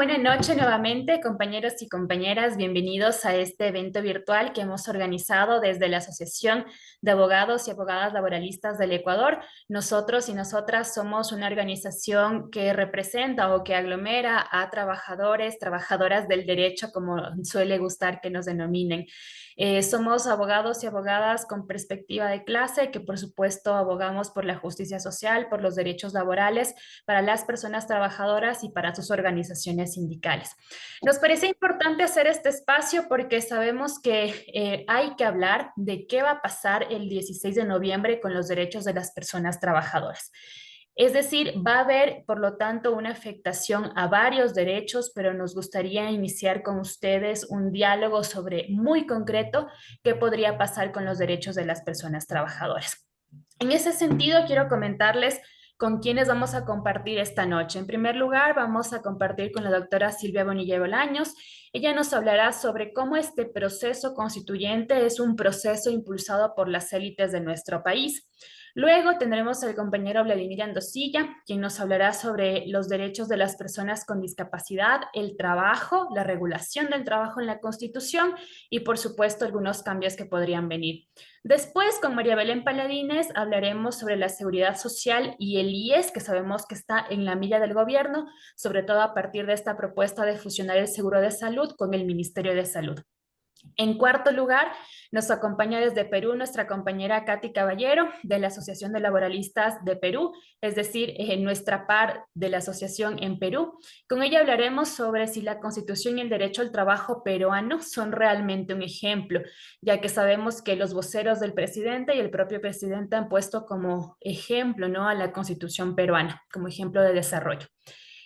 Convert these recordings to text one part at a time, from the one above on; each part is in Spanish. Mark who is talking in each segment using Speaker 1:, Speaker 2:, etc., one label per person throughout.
Speaker 1: buena noche nuevamente, compañeros y compañeras. Bienvenidos a este evento virtual que hemos organizado desde la Asociación de Abogados y Abogadas Laboralistas del Ecuador. Nosotros y nosotras somos una organización que representa o que aglomera a trabajadores, trabajadoras del derecho, como suele gustar que nos denominen. Somos abogados y abogadas con perspectiva de clase, que por supuesto abogamos por la justicia social, por los derechos laborales para las personas trabajadoras y para sus organizaciones sindicales. Nos parece importante hacer este espacio porque sabemos que hay que hablar de qué va a pasar el 16 de noviembre con los derechos de las personas trabajadoras. Es decir, va a haber, por lo tanto, una afectación a varios derechos, pero nos gustaría iniciar con ustedes un diálogo sobre muy concreto qué podría pasar con los derechos de las personas trabajadoras. En ese sentido, quiero comentarles con quiénes vamos a compartir esta noche. En primer lugar, vamos a compartir con la doctora Silvia Bonilla Bolaños. Ella nos hablará sobre cómo este proceso constituyente es un proceso impulsado por las élites de nuestro país. Luego tendremos al compañero Vladimir Andosilla, quien nos hablará sobre los derechos de las personas con discapacidad, el trabajo, la regulación del trabajo en la Constitución y, por supuesto, algunos cambios que podrían venir. Después, con María Belén Paladines, hablaremos sobre la seguridad social y el IES, que sabemos que está en la mira del gobierno, sobre todo a partir de esta propuesta de fusionar el seguro de salud con el Ministerio de Salud. En cuarto lugar, nos acompaña desde Perú nuestra compañera Katy Caballero de la Asociación de Laboralistas de Perú, es decir, nuestra par de la asociación en Perú. Con ella hablaremos sobre si la Constitución y el derecho al trabajo peruano son realmente un ejemplo, ya que sabemos que los voceros del presidente y el propio presidente han puesto como ejemplo, ¿no?, a la Constitución peruana, como ejemplo de desarrollo.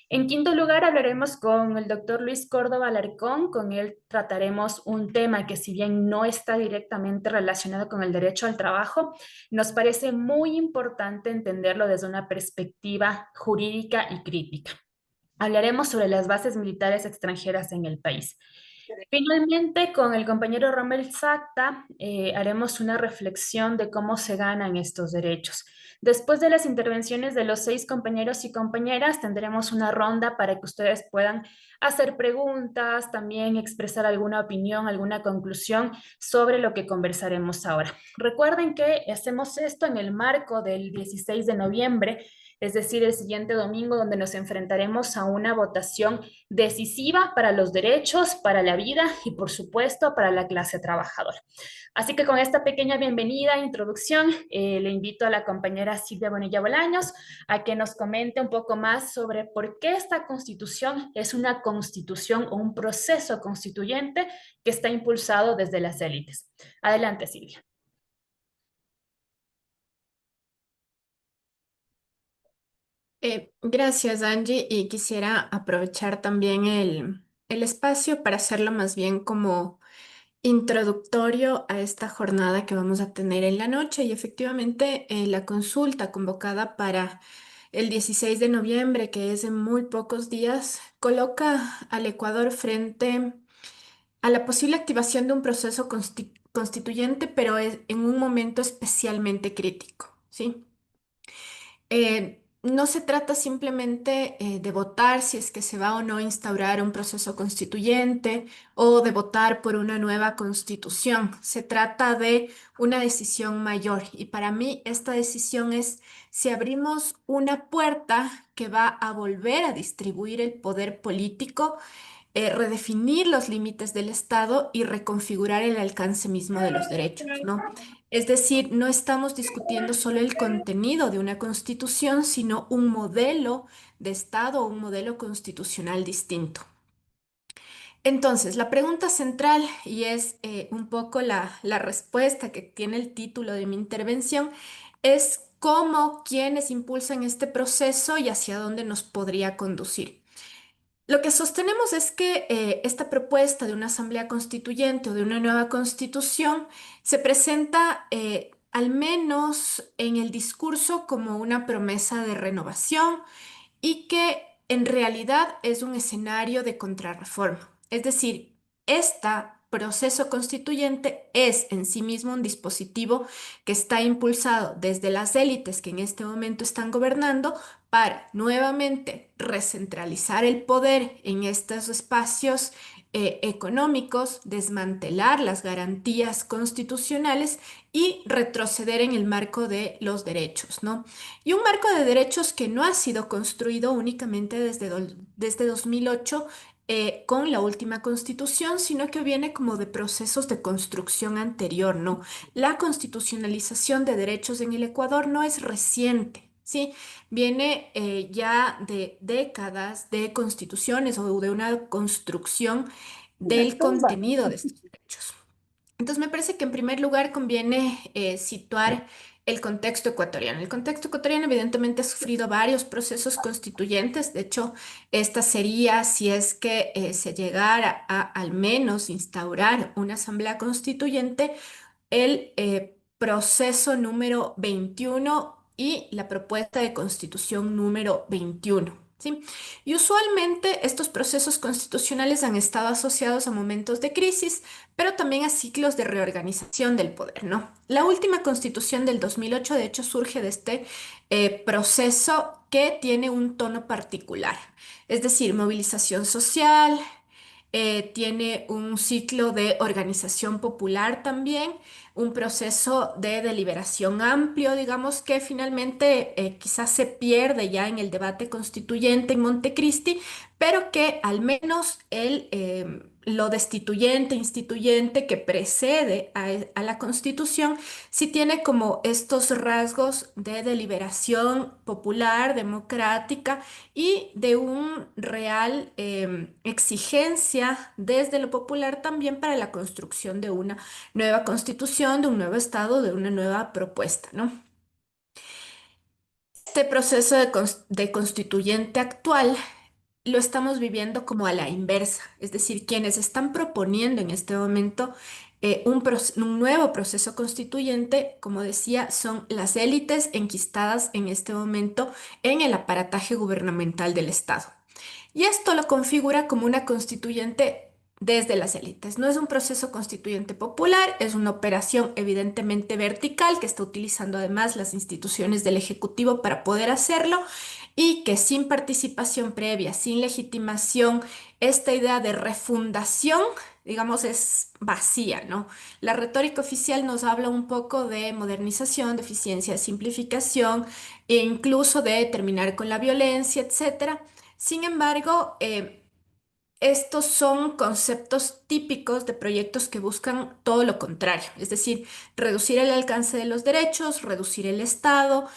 Speaker 1: En quinto lugar, hablaremos con el doctor Luis Córdoba Alarcón. Con él trataremos un tema que, si bien no está directamente relacionado con el derecho al trabajo, nos parece muy importante entenderlo desde una perspectiva jurídica y crítica. Hablaremos sobre las bases militares extranjeras en el país. Finalmente, con el compañero Rommel Sacta, haremos una reflexión de cómo se ganan estos derechos. Después de las intervenciones de los 6 compañeros y compañeras, tendremos una ronda para que ustedes puedan hacer preguntas, también expresar alguna opinión, alguna conclusión sobre lo que conversaremos ahora. Recuerden que hacemos esto en el marco del 16 de noviembre, es decir, el siguiente domingo, donde nos enfrentaremos a una votación decisiva para los derechos, para la vida y, por supuesto, para la clase trabajadora. Así que con esta pequeña bienvenida, introducción, le invito a la compañera Silvia Bonilla Bolaños a que nos comente un poco más sobre por qué esta constitución es una constitución o un proceso constituyente que está impulsado desde las élites. Adelante, Silvia.
Speaker 2: Gracias, Angie, y quisiera aprovechar también el espacio para hacerlo más bien como introductorio a esta jornada que vamos a tener en la noche. Y efectivamente, la consulta convocada para el 16 de noviembre, que es en muy pocos días, coloca al Ecuador frente a la posible activación de un proceso constituyente, pero es en un momento especialmente crítico, ¿sí? No se trata simplemente de votar si es que se va o no a instaurar un proceso constituyente o de votar por una nueva constitución. Se trata de una decisión mayor y para mí esta decisión es si abrimos una puerta que va a volver a distribuir el poder político, redefinir los límites del Estado y reconfigurar el alcance mismo de los derechos, ¿no? Es decir, no estamos discutiendo solo el contenido de una constitución, sino un modelo de Estado o un modelo constitucional distinto. Entonces, la pregunta central, y es un poco la respuesta que tiene el título de mi intervención, es cómo, quiénes impulsan este proceso y hacia dónde nos podría conducir. Lo que sostenemos es que esta propuesta de una asamblea constituyente o de una nueva constitución se presenta al menos en el discurso como una promesa de renovación y que en realidad es un escenario de contrarreforma. Es decir, esta proceso constituyente es en sí mismo un dispositivo que está impulsado desde las élites que en este momento están gobernando para nuevamente recentralizar el poder en estos espacios económicos, desmantelar las garantías constitucionales y retroceder en el marco de los derechos, ¿no? Y un marco de derechos que no ha sido construido únicamente desde 2008 con la última constitución, sino que viene como de procesos de construcción anterior, ¿no? La constitucionalización de derechos en el Ecuador no es reciente. Sí, viene ya de décadas de constituciones o de una construcción
Speaker 3: Una
Speaker 2: del
Speaker 3: tumba.
Speaker 2: contenido de estos derechos. Entonces, me parece que en primer lugar conviene situar el contexto ecuatoriano. El contexto ecuatoriano evidentemente ha sufrido varios procesos constituyentes. De hecho, esta sería, si es que se llegara a al menos instaurar una asamblea constituyente, el proceso número 21 y la propuesta de constitución número 21. ¿Sí? Y usualmente estos procesos constitucionales han estado asociados a momentos de crisis, pero también a ciclos de reorganización del poder, ¿no? La última constitución del 2008, de hecho, surge de este proceso que tiene un tono particular, es decir, movilización social, tiene un ciclo de organización popular también, un proceso de deliberación amplio, digamos que finalmente quizás se pierde ya en el debate constituyente en Montecristi, pero que al menos lo destituyente, instituyente que precede a la Constitución, sí tiene como estos rasgos de deliberación popular, democrática y de un real exigencia desde lo popular también para la construcción de una nueva constitución, de un nuevo estado, de una nueva propuesta, ¿no? Este proceso de constituyente actual lo estamos viviendo como a la inversa, es decir, quienes están proponiendo en este momento un nuevo proceso constituyente, como decía, son las élites enquistadas en este momento en el aparataje gubernamental del Estado. Y esto lo configura como una constituyente desde las élites. No es un proceso constituyente popular, es una operación evidentemente vertical que está utilizando además las instituciones del Ejecutivo para poder hacerlo y que sin participación previa, sin legitimación, esta idea de refundación, digamos, es vacía, ¿no? La retórica oficial nos habla un poco de modernización, de eficiencia, de simplificación e incluso de terminar con la violencia, etcétera. Sin embargo, estos son conceptos típicos de proyectos que buscan todo lo contrario, es decir, reducir el alcance de los derechos, reducir el Estado,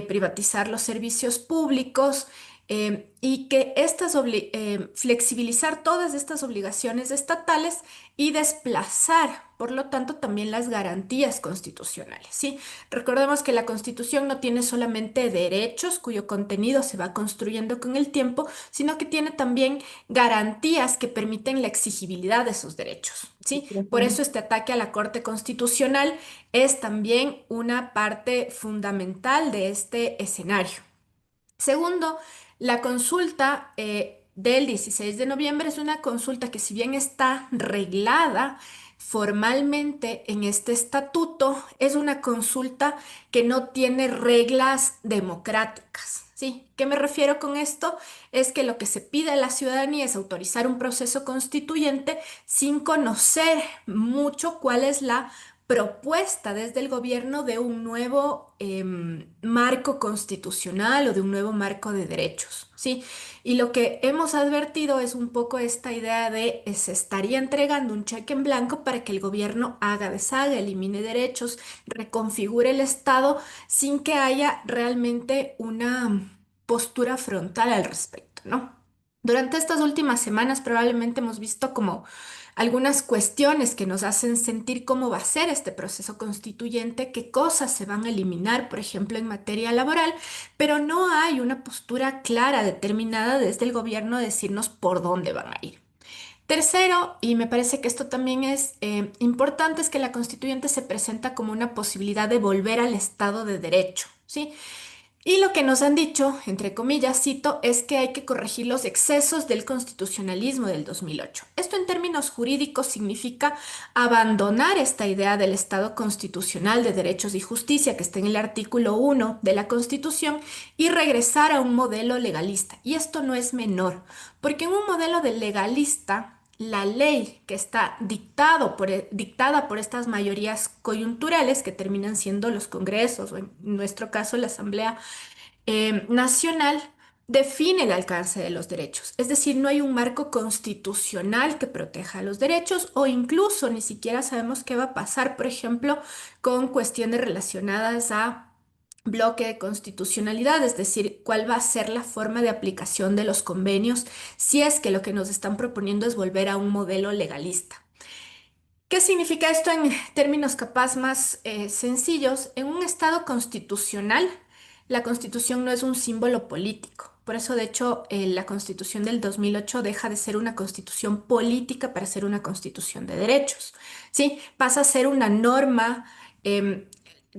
Speaker 2: privatizar los servicios públicos y que flexibilizar todas estas obligaciones estatales y desplazar, por lo tanto, también las garantías constitucionales, ¿sí? Recordemos que la Constitución no tiene solamente derechos cuyo contenido se va construyendo con el tiempo, sino que tiene también garantías que permiten la exigibilidad de esos derechos, ¿sí? Por eso este ataque a la Corte Constitucional es también una parte fundamental de este escenario. Segundo, la consulta del 16 de noviembre es una consulta que si bien está reglada formalmente en este estatuto, es una consulta que no tiene reglas democráticas. ¿Sí? ¿Qué me refiero con esto? Es que lo que se pide a la ciudadanía es autorizar un proceso constituyente sin conocer mucho cuál es la propuesta desde el gobierno de un nuevo marco constitucional o de un nuevo marco de derechos, ¿sí? Y lo que hemos advertido es un poco esta idea de se estaría entregando un cheque en blanco para que el gobierno haga, deshaga, elimine derechos, reconfigure el Estado sin que haya realmente una postura frontal al respecto, ¿no? Durante estas últimas semanas probablemente hemos visto como algunas cuestiones que nos hacen sentir cómo va a ser este proceso constituyente, qué cosas se van a eliminar, por ejemplo, en materia laboral, pero no hay una postura clara, determinada desde el gobierno de decirnos por dónde van a ir. Tercero, y me parece que esto también es importante, es que la constituyente se presenta como una posibilidad de volver al Estado de Derecho, ¿sí? Y lo que nos han dicho, entre comillas, cito, es que hay que corregir los excesos del constitucionalismo del 2008. Esto en términos jurídicos significa abandonar esta idea del Estado constitucional de derechos y justicia que está en el artículo 1 de la Constitución y regresar a un modelo legalista. Y esto no es menor, porque en un modelo de legalista, la ley que está dictada por estas mayorías coyunturales que terminan siendo los congresos o en nuestro caso la Asamblea nacional, define el alcance de los derechos. Es decir, no hay un marco constitucional que proteja los derechos o incluso ni siquiera sabemos qué va a pasar, por ejemplo, con cuestiones relacionadas a bloque de constitucionalidad, es decir, cuál va a ser la forma de aplicación de los convenios si es que lo que nos están proponiendo es volver a un modelo legalista. ¿Qué significa esto en términos capaz más sencillos? En un Estado constitucional, la Constitución no es un símbolo político. Por eso, de hecho, la Constitución del 2008 deja de ser una constitución política para ser una constitución de derechos. ¿Sí? Pasa a ser una norma, em,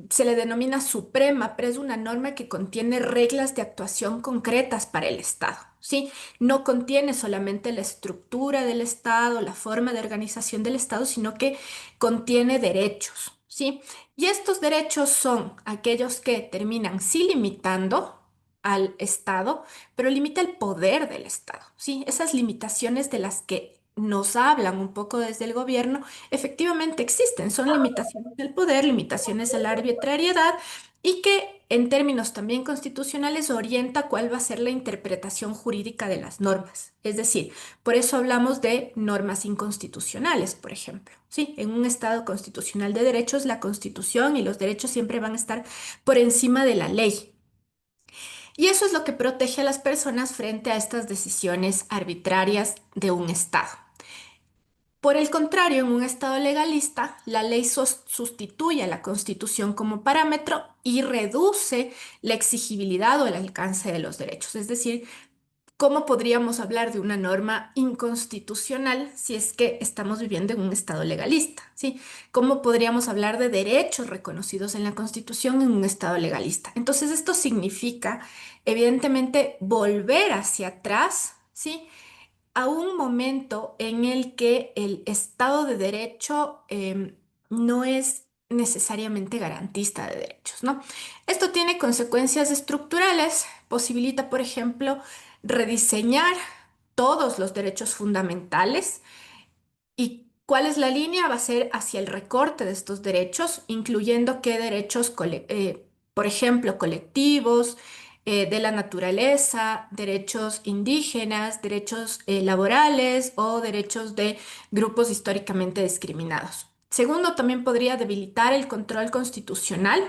Speaker 2: se le denomina suprema, pero es una norma que contiene reglas de actuación concretas para el Estado. ¿Sí? No contiene solamente la estructura del Estado, la forma de organización del Estado, sino que contiene derechos, ¿sí? Y estos derechos son aquellos que terminan sí limitando al Estado, pero limita el poder del Estado, ¿sí? Esas limitaciones de las que nos hablan un poco desde el gobierno, efectivamente existen, son limitaciones del poder, limitaciones de la arbitrariedad y que en términos también constitucionales orienta cuál va a ser la interpretación jurídica de las normas. Es decir, por eso hablamos de normas inconstitucionales, por ejemplo. Sí, en un Estado constitucional de derechos, la Constitución y los derechos siempre van a estar por encima de la ley. Y eso es lo que protege a las personas frente a estas decisiones arbitrarias de un Estado. Por el contrario, en un Estado legalista, la ley sustituye a la Constitución como parámetro y reduce la exigibilidad o el alcance de los derechos. Es decir, ¿cómo podríamos hablar de una norma inconstitucional si es que estamos viviendo en un Estado legalista? ¿Sí? ¿Cómo podríamos hablar de derechos reconocidos en la Constitución en un Estado legalista? Entonces, esto significa, evidentemente, volver hacia atrás, ¿sí? A un momento en el que el Estado de Derecho no es necesariamente garantista de derechos, ¿no? Esto tiene consecuencias estructurales, posibilita, por ejemplo, rediseñar todos los derechos fundamentales. ¿Y cuál es la línea? Va a ser hacia el recorte de estos derechos, incluyendo qué derechos, por ejemplo, colectivos, de la naturaleza, derechos indígenas, derechos laborales o derechos de grupos históricamente discriminados. Segundo, también podría debilitar el control constitucional.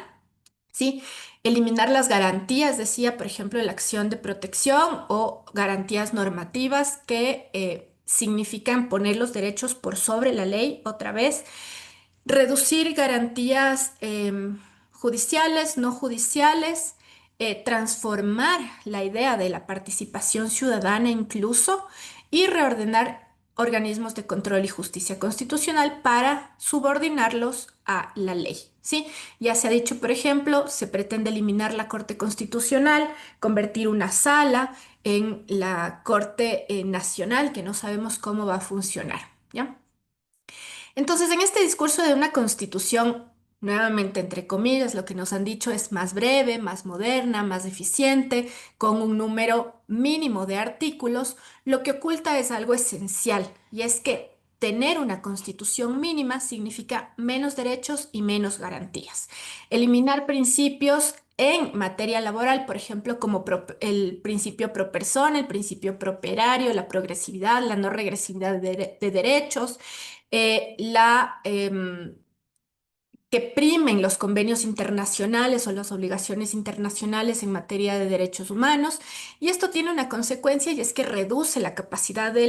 Speaker 2: ¿Sí? Eliminar las garantías, decía, por ejemplo, la acción de protección o garantías normativas que significan poner los derechos por sobre la ley otra vez. Reducir garantías judiciales, no judiciales, transformar la idea de la participación ciudadana incluso y reordenar organismos de control y justicia constitucional para subordinarlos a la ley. ¿Sí? Ya se ha dicho, por ejemplo, se pretende eliminar la Corte Constitucional, convertir una sala en la Corte Nacional, que no sabemos cómo va a funcionar. ¿Ya? Entonces, en este discurso de una constitución, nuevamente entre comillas, lo que nos han dicho es más breve, más moderna, más eficiente, con un número mínimo de artículos, lo que oculta es algo esencial, y es que tener una constitución mínima significa menos derechos y menos garantías. Eliminar principios en materia laboral, por ejemplo, como el principio pro persona, el principio pro operario, la progresividad, la no regresividad de derechos, que primen los convenios internacionales o las obligaciones internacionales en materia de derechos humanos. Y esto tiene una consecuencia y es que reduce la capacidad de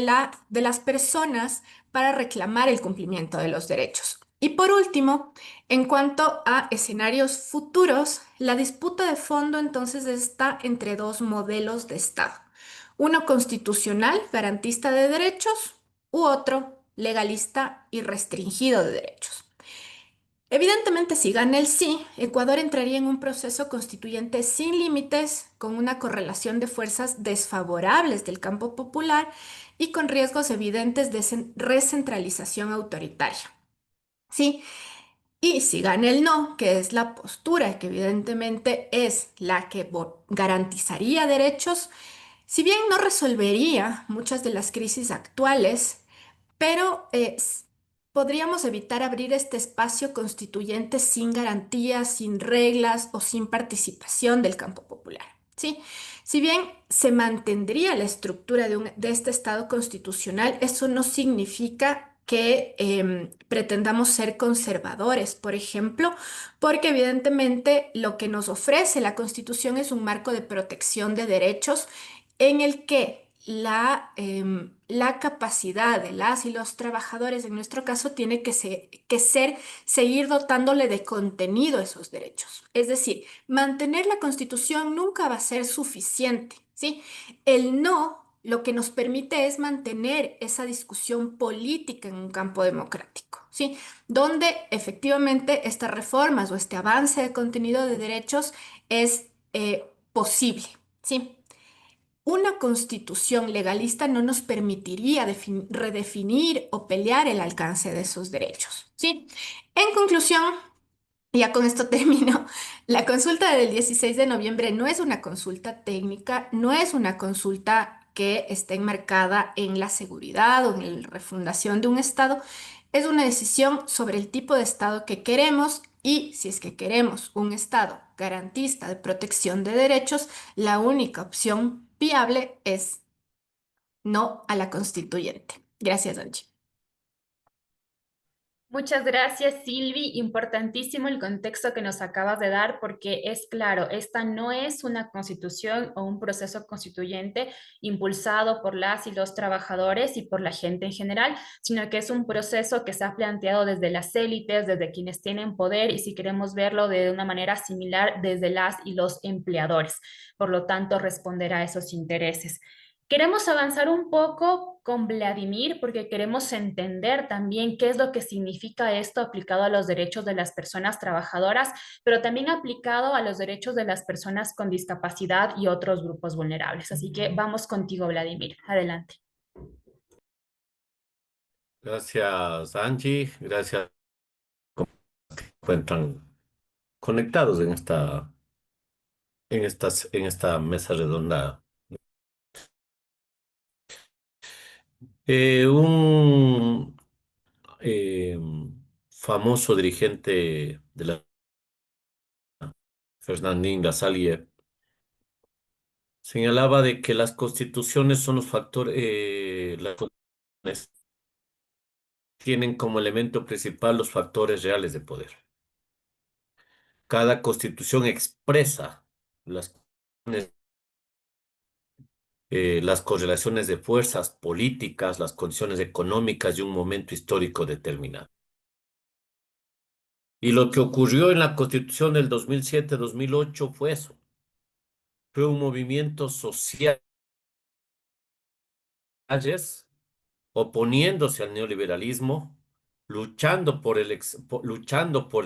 Speaker 2: las personas para reclamar el cumplimiento de los derechos. Y por último, en cuanto a escenarios futuros, la disputa de fondo entonces está entre dos modelos de Estado. Uno constitucional, garantista de derechos, u otro legalista y restringido de derechos. Evidentemente, si gana el sí, Ecuador entraría en un proceso constituyente sin límites, con una correlación de fuerzas desfavorables del campo popular y con riesgos evidentes de recentralización autoritaria. Sí, y si gana el no, que es la postura que evidentemente es la que garantizaría derechos, si bien no resolvería muchas de las crisis actuales, pero podríamos evitar abrir este espacio constituyente sin garantías, sin reglas o sin participación del campo popular. ¿Sí? Si bien se mantendría la estructura de este Estado constitucional, eso no significa que pretendamos ser conservadores, por ejemplo, porque evidentemente lo que nos ofrece la Constitución es un marco de protección de derechos en el que la capacidad de las y los trabajadores, en nuestro caso, tiene que ser seguir dotándole de contenido esos derechos. Es decir, mantener la Constitución nunca va a ser suficiente, ¿sí? El no lo que nos permite es mantener esa discusión política en un campo democrático, ¿sí? Donde efectivamente estas reformas o este avance de contenido de derechos es posible, ¿sí? Una constitución legalista no nos permitiría redefinir o pelear el alcance de esos derechos, ¿sí? En conclusión, ya con esto termino. La consulta del 16 de noviembre no es una consulta técnica, no es una consulta que esté enmarcada en la seguridad o en la refundación de un Estado. Es una decisión sobre el tipo de Estado que queremos y si es que queremos un Estado garantista de protección de derechos, la única opción viable es no a la constituyente. Gracias, Angie.
Speaker 1: Muchas gracias, Silvi. Importantísimo el contexto que nos acabas de dar, porque es claro, esta no es una constitución o un proceso constituyente impulsado por las y los trabajadores y por la gente en general, sino que es un proceso que se ha planteado desde las élites, desde quienes tienen poder y si queremos verlo de una manera similar, desde las y los empleadores. Por lo tanto, responder a esos intereses. Queremos avanzar un poco con Vladimir porque queremos entender también qué es lo que significa esto aplicado a los derechos de las personas trabajadoras, pero también aplicado a los derechos de las personas con discapacidad y otros grupos vulnerables. Así que vamos contigo, Vladimir. Adelante.
Speaker 3: Gracias, Angie. Gracias por que encuentran conectados en esta mesa redonda. Un eh, famoso dirigente de la Fernandín Lasalle señalaba de que las constituciones son los factores, las constituciones tienen como elemento principal los factores reales de poder. Cada constitución expresa las las correlaciones de fuerzas políticas, las condiciones económicas de un momento histórico determinado. Y lo que ocurrió en la Constitución del 2007-2008 fue eso. Fue un movimiento social oponiéndose al neoliberalismo, luchando por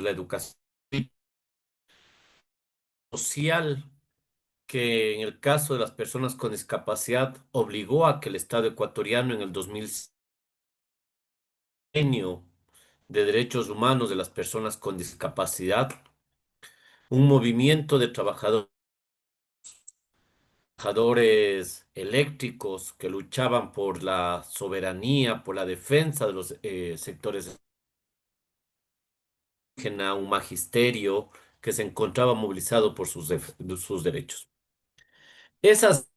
Speaker 3: la educación social, que en el caso de las personas con discapacidad obligó a que el Estado ecuatoriano en el 2000 de derechos humanos de las personas con discapacidad, un movimiento de trabajadores eléctricos que luchaban por la soberanía, por la defensa de los sectores indígenas, un magisterio que se encontraba movilizado por sus derechos. Esas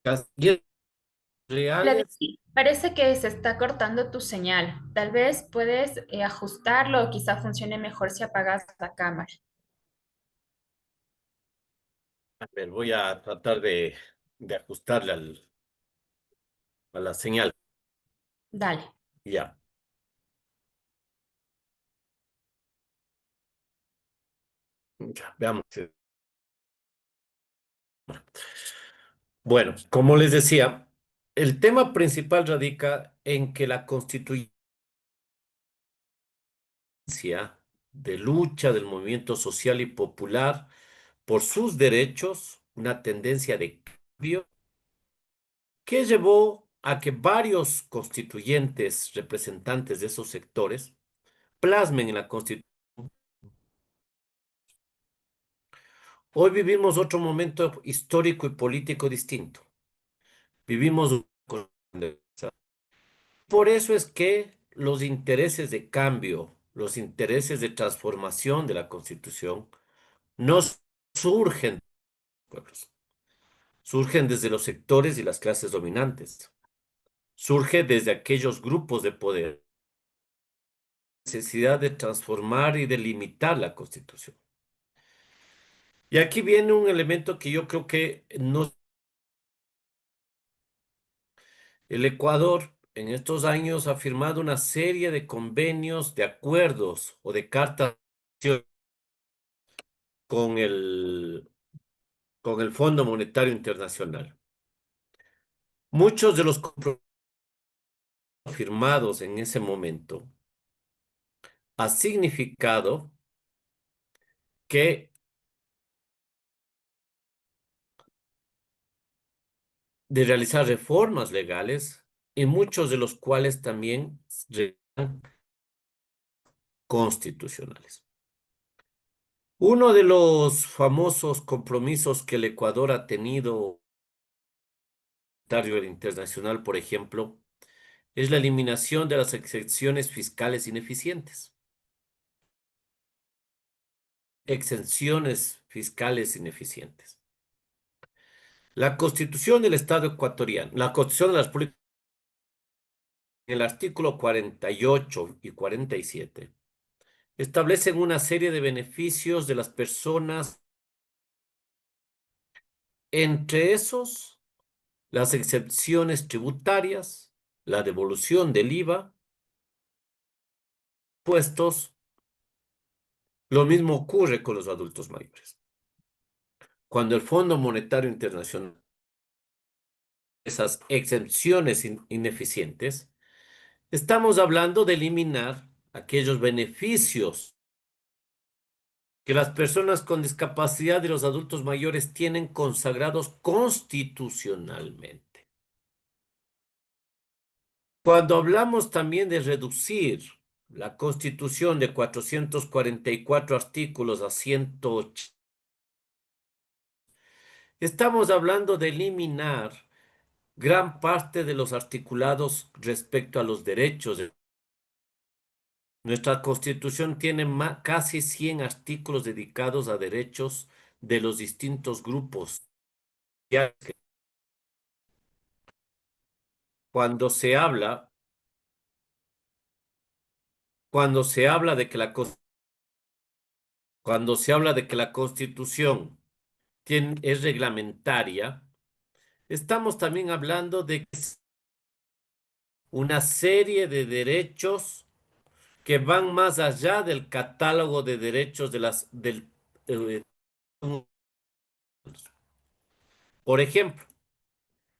Speaker 3: casillas reales,
Speaker 1: Vladimir, parece que se está cortando tu señal. Tal vez puedes ajustarlo o quizá funcione mejor si apagas la cámara.
Speaker 3: a ver, voy a tratar de ajustarle a la señal.
Speaker 1: Dale.
Speaker 3: Ya, ya, veamos. Bueno, como les decía, el tema principal radica en que la constitución de lucha del movimiento social y popular por sus derechos, una tendencia de cambio que llevó a que varios constituyentes representantes de esos sectores plasmen en la Constitución. Hoy vivimos otro momento histórico y político distinto. Vivimos por eso es que los intereses de cambio, los intereses de transformación de la Constitución no surgen de los pueblos, surgen desde los sectores y las clases dominantes, surge desde aquellos grupos de poder, necesidad de transformar y de limitar la Constitución. Y aquí viene un elemento que yo creo que no. El Ecuador en estos años ha firmado una serie de convenios, de acuerdos o de cartas con el Fondo Monetario Internacional. Muchos de los compromisos firmados en ese momento ha significado que de realizar reformas legales y muchos de los cuales también constitucionales. Uno de los famosos compromisos que el Ecuador ha tenido internacional, por ejemplo, es la eliminación de las exenciones fiscales ineficientes. Exenciones fiscales ineficientes. La Constitución del Estado ecuatoriano, la Constitución de la República, en el artículo 48 y 47, establecen una serie de beneficios de las personas, entre esos, las excepciones tributarias, la devolución del IVA, puestos. Lo mismo ocurre con los adultos mayores. Cuando el Fondo Monetario Internacional esas exenciones ineficientes, estamos hablando de eliminar aquellos beneficios que las personas con discapacidad y los adultos mayores tienen consagrados constitucionalmente. Cuando hablamos también de reducir la Constitución de 444 artículos a 180, estamos hablando de eliminar gran parte de los articulados respecto a los derechos. Nuestra Constitución tiene casi 100 artículos dedicados a derechos de los distintos grupos. Cuando se habla, cuando se habla de que cuando se habla de que la Constitución es reglamentaria, estamos también hablando de una serie de derechos que van más allá del catálogo de derechos eh, por ejemplo,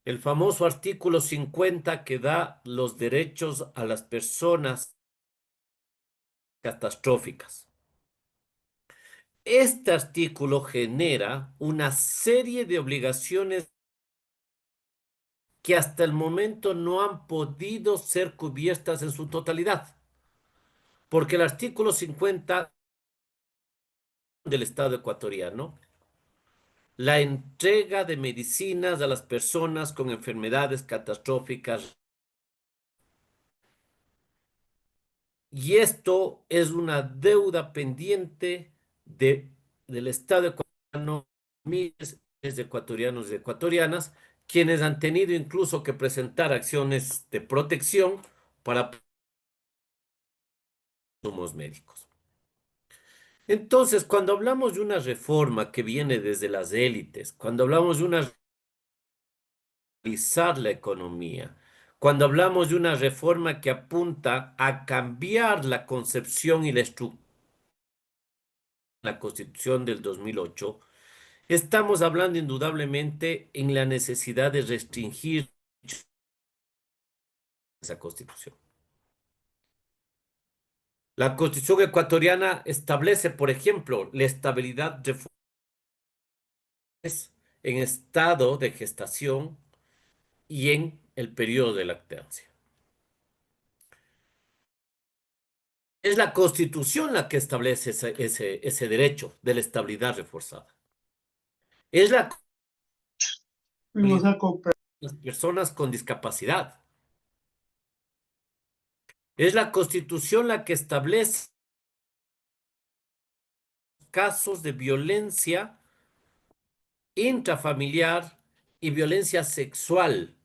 Speaker 3: el famoso artículo 50 que da los derechos a las personas catastróficas. Este artículo genera una serie de obligaciones que hasta el momento no han podido ser cubiertas en su totalidad, porque el artículo 50 del Estado ecuatoriano, la entrega de medicinas a las personas con enfermedades catastróficas. Y esto es una deuda pendiente del Estado ecuatoriano, miles de ecuatorianos y ecuatorianas, quienes han tenido incluso que presentar acciones de protección para consumos médicos. Entonces, cuando hablamos de una reforma que viene desde las élites, cuando hablamos de una realizar la economía, cuando hablamos de una reforma que apunta a cambiar la concepción y la estructura de la Constitución del 2008, estamos hablando indudablemente en la necesidad de restringir esa Constitución. La Constitución ecuatoriana establece, por ejemplo, la estabilidad de fuerzas en estado de gestación y en el periodo de lactancia. Es la Constitución la que establece ese derecho de la estabilidad reforzada. Es la las personas con discapacidad. Es la Constitución la que establece casos de violencia intrafamiliar y violencia sexual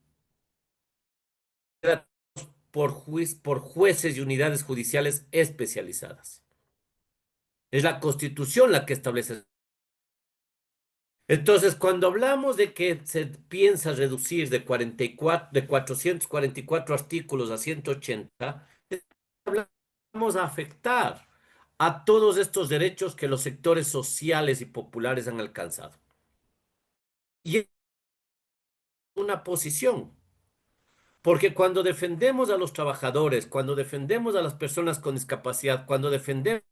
Speaker 3: por jueces y unidades judiciales especializadas. Es la Constitución la que establece. Entonces, cuando hablamos de que se piensa reducir de 444 artículos a 180, hablamos a afectar a todos estos derechos que los sectores sociales y populares han alcanzado. Y es una posición, porque cuando defendemos a los trabajadores, cuando defendemos a las personas con discapacidad, cuando defendemos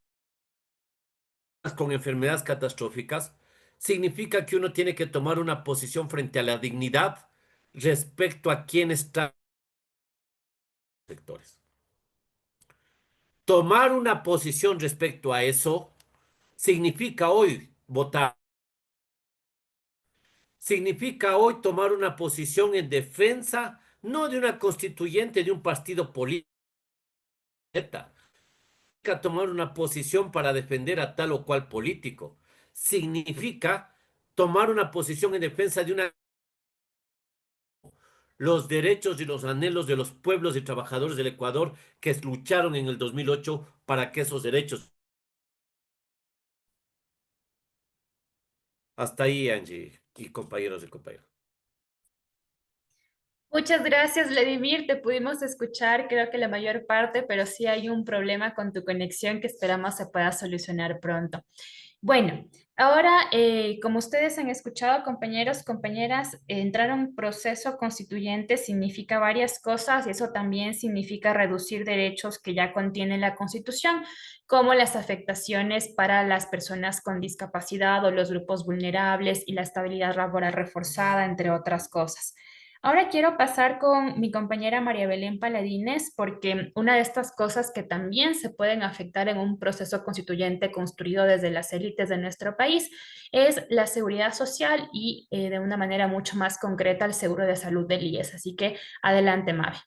Speaker 3: con enfermedades catastróficas, significa que uno tiene que tomar una posición frente a la dignidad respecto a quién está en los sectores. Tomar una posición respecto a eso significa hoy votar, significa hoy tomar una posición en defensa no de una constituyente de un partido político, significa tomar una posición para defender a tal o cual político, significa tomar una posición en defensa de los derechos y los anhelos de los pueblos y trabajadores del Ecuador que lucharon en el 2008 para que esos derechos. Hasta ahí, Angie y compañeros y compañeras.
Speaker 1: Muchas gracias, Vladimir. Te pudimos escuchar, creo que la mayor parte, pero sí hay un problema con tu conexión que esperamos se pueda solucionar pronto. Bueno, ahora, como ustedes han escuchado, compañeros, compañeras, entrar a un proceso constituyente significa varias cosas y eso también significa reducir derechos que ya contiene la Constitución, como las afectaciones para las personas con discapacidad o los grupos vulnerables y la estabilidad laboral reforzada, entre otras cosas. Ahora quiero pasar con mi compañera María Belén Paladines, porque una de estas cosas que también se pueden afectar en un proceso constituyente construido desde las élites de nuestro país es la seguridad social y de una manera mucho más concreta el seguro de salud del IES. Así que adelante, Mavi.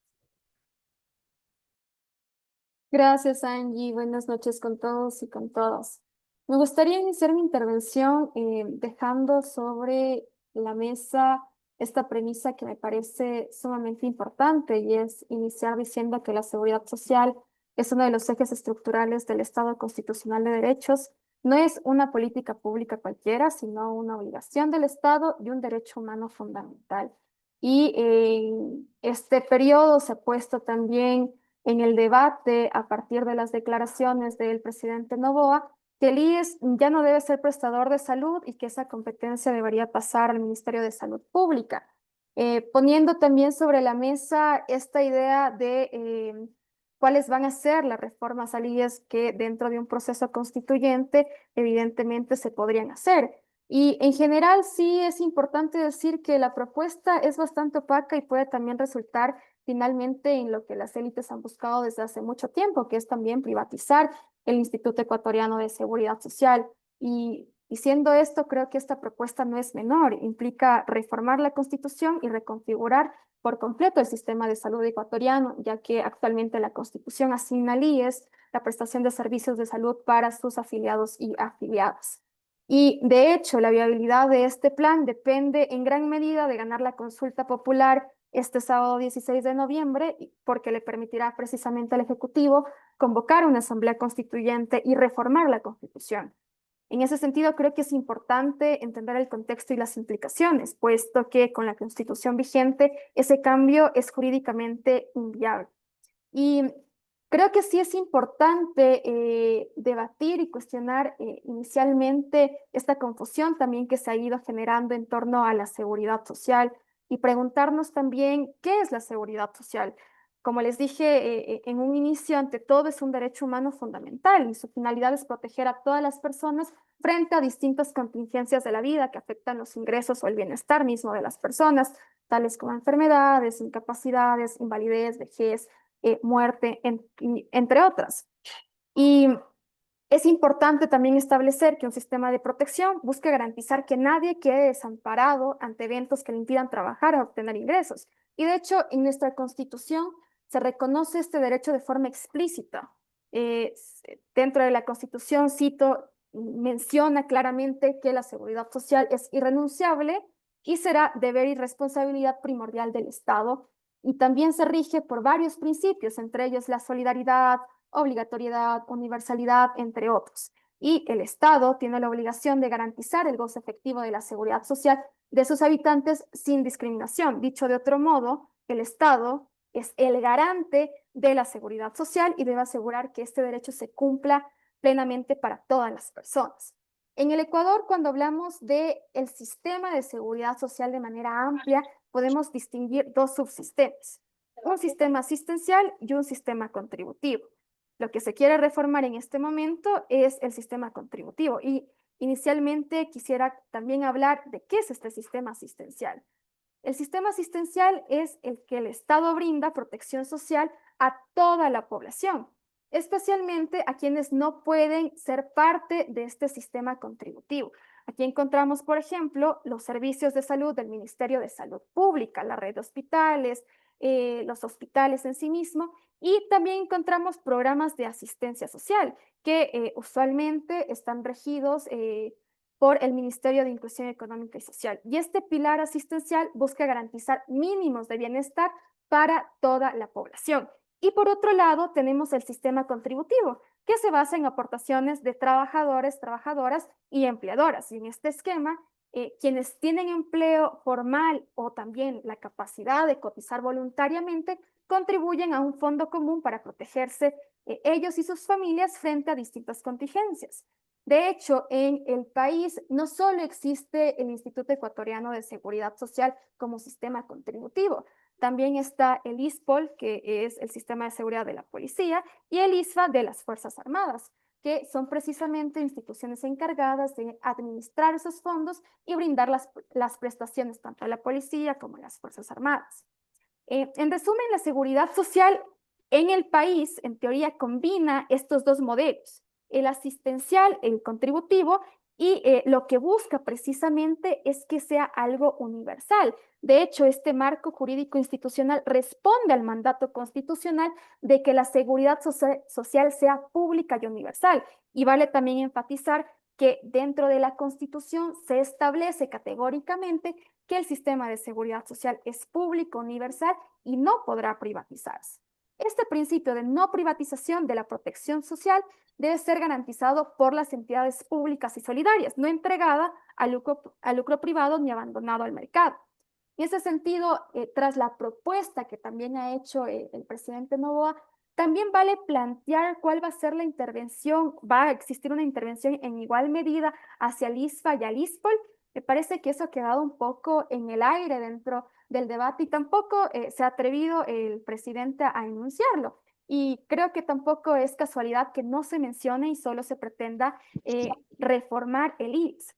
Speaker 4: Gracias, Angie. Buenas noches con todos y con todas. Me gustaría iniciar mi intervención dejando sobre la mesa esta premisa que me parece sumamente importante y es iniciar diciendo que la seguridad social es uno de los ejes estructurales del Estado constitucional de derechos. No es una política pública cualquiera, sino una obligación del Estado y un derecho humano fundamental. Y en este periodo se ha puesto también en el debate a partir de las declaraciones del presidente Noboa, que el IES ya no debe ser prestador de salud y que esa competencia debería pasar al Ministerio de Salud Pública, poniendo también sobre la mesa esta idea de cuáles van a ser las reformas al IES que dentro de un proceso constituyente evidentemente se podrían hacer. Y en general sí es importante decir que la propuesta es bastante opaca y puede también resultar finalmente en lo que las élites han buscado desde hace mucho tiempo, que es también privatizar el Instituto Ecuatoriano de Seguridad Social. Y siendo esto, creo que esta propuesta no es menor, implica reformar la Constitución y reconfigurar por completo el sistema de salud ecuatoriano, ya que actualmente la Constitución asigna al IES la prestación de servicios de salud para sus afiliados y afiliadas. Y de hecho, la viabilidad de este plan depende en gran medida de ganar la consulta popular este sábado 16 de noviembre, porque le permitirá precisamente al Ejecutivo convocar una asamblea constituyente y reformar la Constitución. En ese sentido, creo que es importante entender el contexto y las implicaciones, puesto que con la Constitución vigente ese cambio es jurídicamente inviable. Y creo que sí es importante debatir y cuestionar inicialmente esta confusión también que se ha ido generando en torno a la seguridad social y preguntarnos también qué es la seguridad social. Como les dije en un inicio, ante todo es un derecho humano fundamental y su finalidad es proteger a todas las personas frente a distintas contingencias de la vida que afectan los ingresos o el bienestar mismo de las personas, tales como enfermedades, incapacidades, invalidez, vejez, muerte, entre otras. Y es importante también establecer que un sistema de protección busca garantizar que nadie quede desamparado ante eventos que le impidan trabajar o obtener ingresos. Y de hecho, en nuestra Constitución se reconoce este derecho de forma explícita. Dentro de la Constitución, cito, menciona claramente que la seguridad social es irrenunciable y será deber y responsabilidad primordial del Estado. Y también se rige por varios principios, entre ellos la solidaridad, obligatoriedad, universalidad, entre otros. Y el Estado tiene la obligación de garantizar el goce efectivo de la seguridad social de sus habitantes sin discriminación. Dicho de otro modo, el Estado es el garante de la seguridad social y debe asegurar que este derecho se cumpla plenamente para todas las personas. En el Ecuador, cuando hablamos del sistema de seguridad social de manera amplia, podemos distinguir dos subsistemas, un sistema asistencial y un sistema contributivo. Lo que se quiere reformar en este momento es el sistema contributivo y inicialmente quisiera también hablar de qué es este sistema asistencial. El sistema asistencial es el que el Estado brinda protección social a toda la población, especialmente a quienes no pueden ser parte de este sistema contributivo. Aquí encontramos, por ejemplo, los servicios de salud del Ministerio de Salud Pública, la red de hospitales, los hospitales en sí mismos, y también encontramos programas de asistencia social que usualmente están regidos por el Ministerio de Inclusión Económica y Social. Y este pilar asistencial busca garantizar mínimos de bienestar para toda la población. Y por otro lado, tenemos el sistema contributivo, que se basa en aportaciones de trabajadores, trabajadoras y empleadoras. Y en este esquema, quienes tienen empleo formal o también la capacidad de cotizar voluntariamente, contribuyen a un fondo común para protegerse ellos y sus familias frente a distintas contingencias. De hecho, en el país no solo existe el Instituto Ecuatoriano de Seguridad Social como sistema contributivo, también está el ISPOL, que es el sistema de seguridad de la policía, y el ISFA de las Fuerzas Armadas, que son precisamente instituciones encargadas de administrar esos fondos y brindar las prestaciones tanto a la policía como a las Fuerzas Armadas. En resumen, la seguridad social en el país, en teoría, combina estos dos modelos, el asistencial, el contributivo, y lo que busca precisamente es que sea algo universal. De hecho, este marco jurídico institucional responde al mandato constitucional de que la seguridad social sea pública y universal. Y vale también enfatizar que dentro de la Constitución se establece categóricamente que el sistema de seguridad social es público, universal y no podrá privatizarse. Este principio de no privatización de la protección social debe ser garantizado por las entidades públicas y solidarias, no entregada al lucro privado ni abandonado al mercado. En ese sentido, tras la propuesta que también ha hecho el presidente Noboa, también vale plantear cuál va a ser la intervención, va a existir una intervención en igual medida hacia el ISFA y al ISPOL. Me parece que eso ha quedado un poco en el aire dentro del debate y tampoco se ha atrevido el presidente a enunciarlo. Y creo que tampoco es casualidad que no se mencione y solo se pretenda reformar el IES.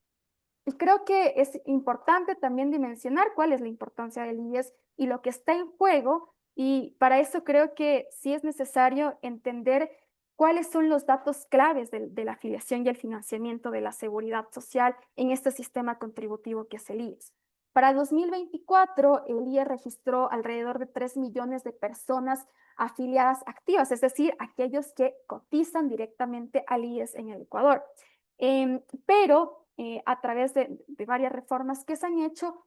Speaker 4: Y creo que es importante también dimensionar cuál es la importancia del IES y lo que está en juego, y para eso creo que sí es necesario entender cuáles son los datos claves de la afiliación y el financiamiento de la seguridad social en este sistema contributivo que es el IES. Para 2024, el IES registró alrededor de 3 millones de personas afiliadas activas, es decir, aquellos que cotizan directamente al IES en el Ecuador. Pero a través de varias reformas que se han hecho,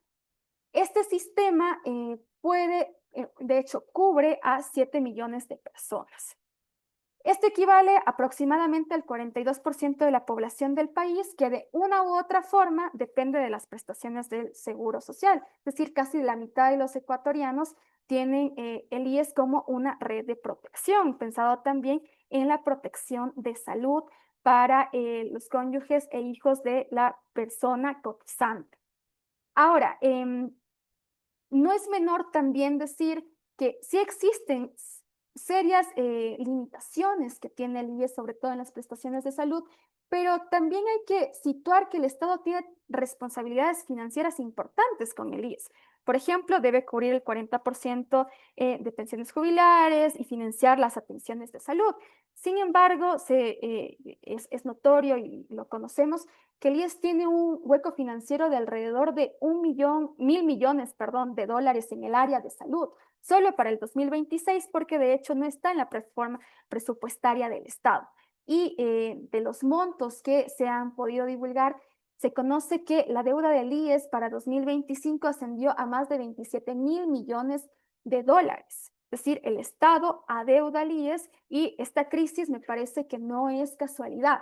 Speaker 4: este sistema de hecho, cubre a 7 millones de personas. Esto equivale aproximadamente al 42% de la población del país que de una u otra forma depende de las prestaciones del seguro social. Es decir, casi la mitad de los ecuatorianos tienen el IES como una red de protección, pensado también en la protección de salud para los cónyuges e hijos de la persona cotizante. Ahora, no es menor también decir que sí existen serias limitaciones que tiene el IES, sobre todo en las prestaciones de salud, pero también hay que situar que el Estado tiene responsabilidades financieras importantes con el IES. Por ejemplo, debe cubrir el 40% de pensiones jubilares y financiar las atenciones de salud. Sin embargo, es notorio y lo conocemos que el IES tiene un hueco financiero de alrededor de 1.000 millones, perdón, de dólares en el área de salud, solo para el 2026, porque de hecho no está en la reforma presupuestaria del Estado. Y de los montos que se han podido divulgar, se conoce que la deuda del IES para 2025 ascendió a más de 27.000 millones de dólares. Es decir, el Estado adeuda al IES y esta crisis me parece que no es casualidad.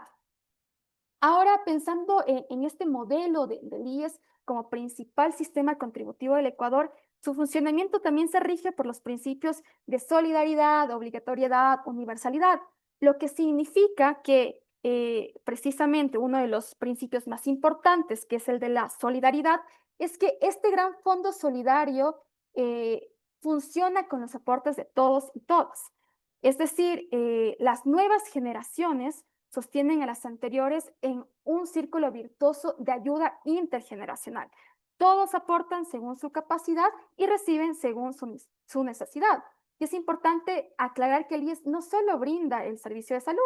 Speaker 4: Ahora, pensando en este modelo del IES como principal sistema contributivo del Ecuador, su funcionamiento también se rige por los principios de solidaridad, obligatoriedad, universalidad, lo que significa que precisamente uno de los principios más importantes, que es el de la solidaridad, es que este gran fondo solidario eh, funciona con los aportes de todos y todas. Es decir, las nuevas generaciones sostienen a las anteriores en un círculo virtuoso de ayuda intergeneracional. Todos aportan según su capacidad y reciben según su necesidad. Y es importante aclarar que el IES no solo brinda el servicio de salud,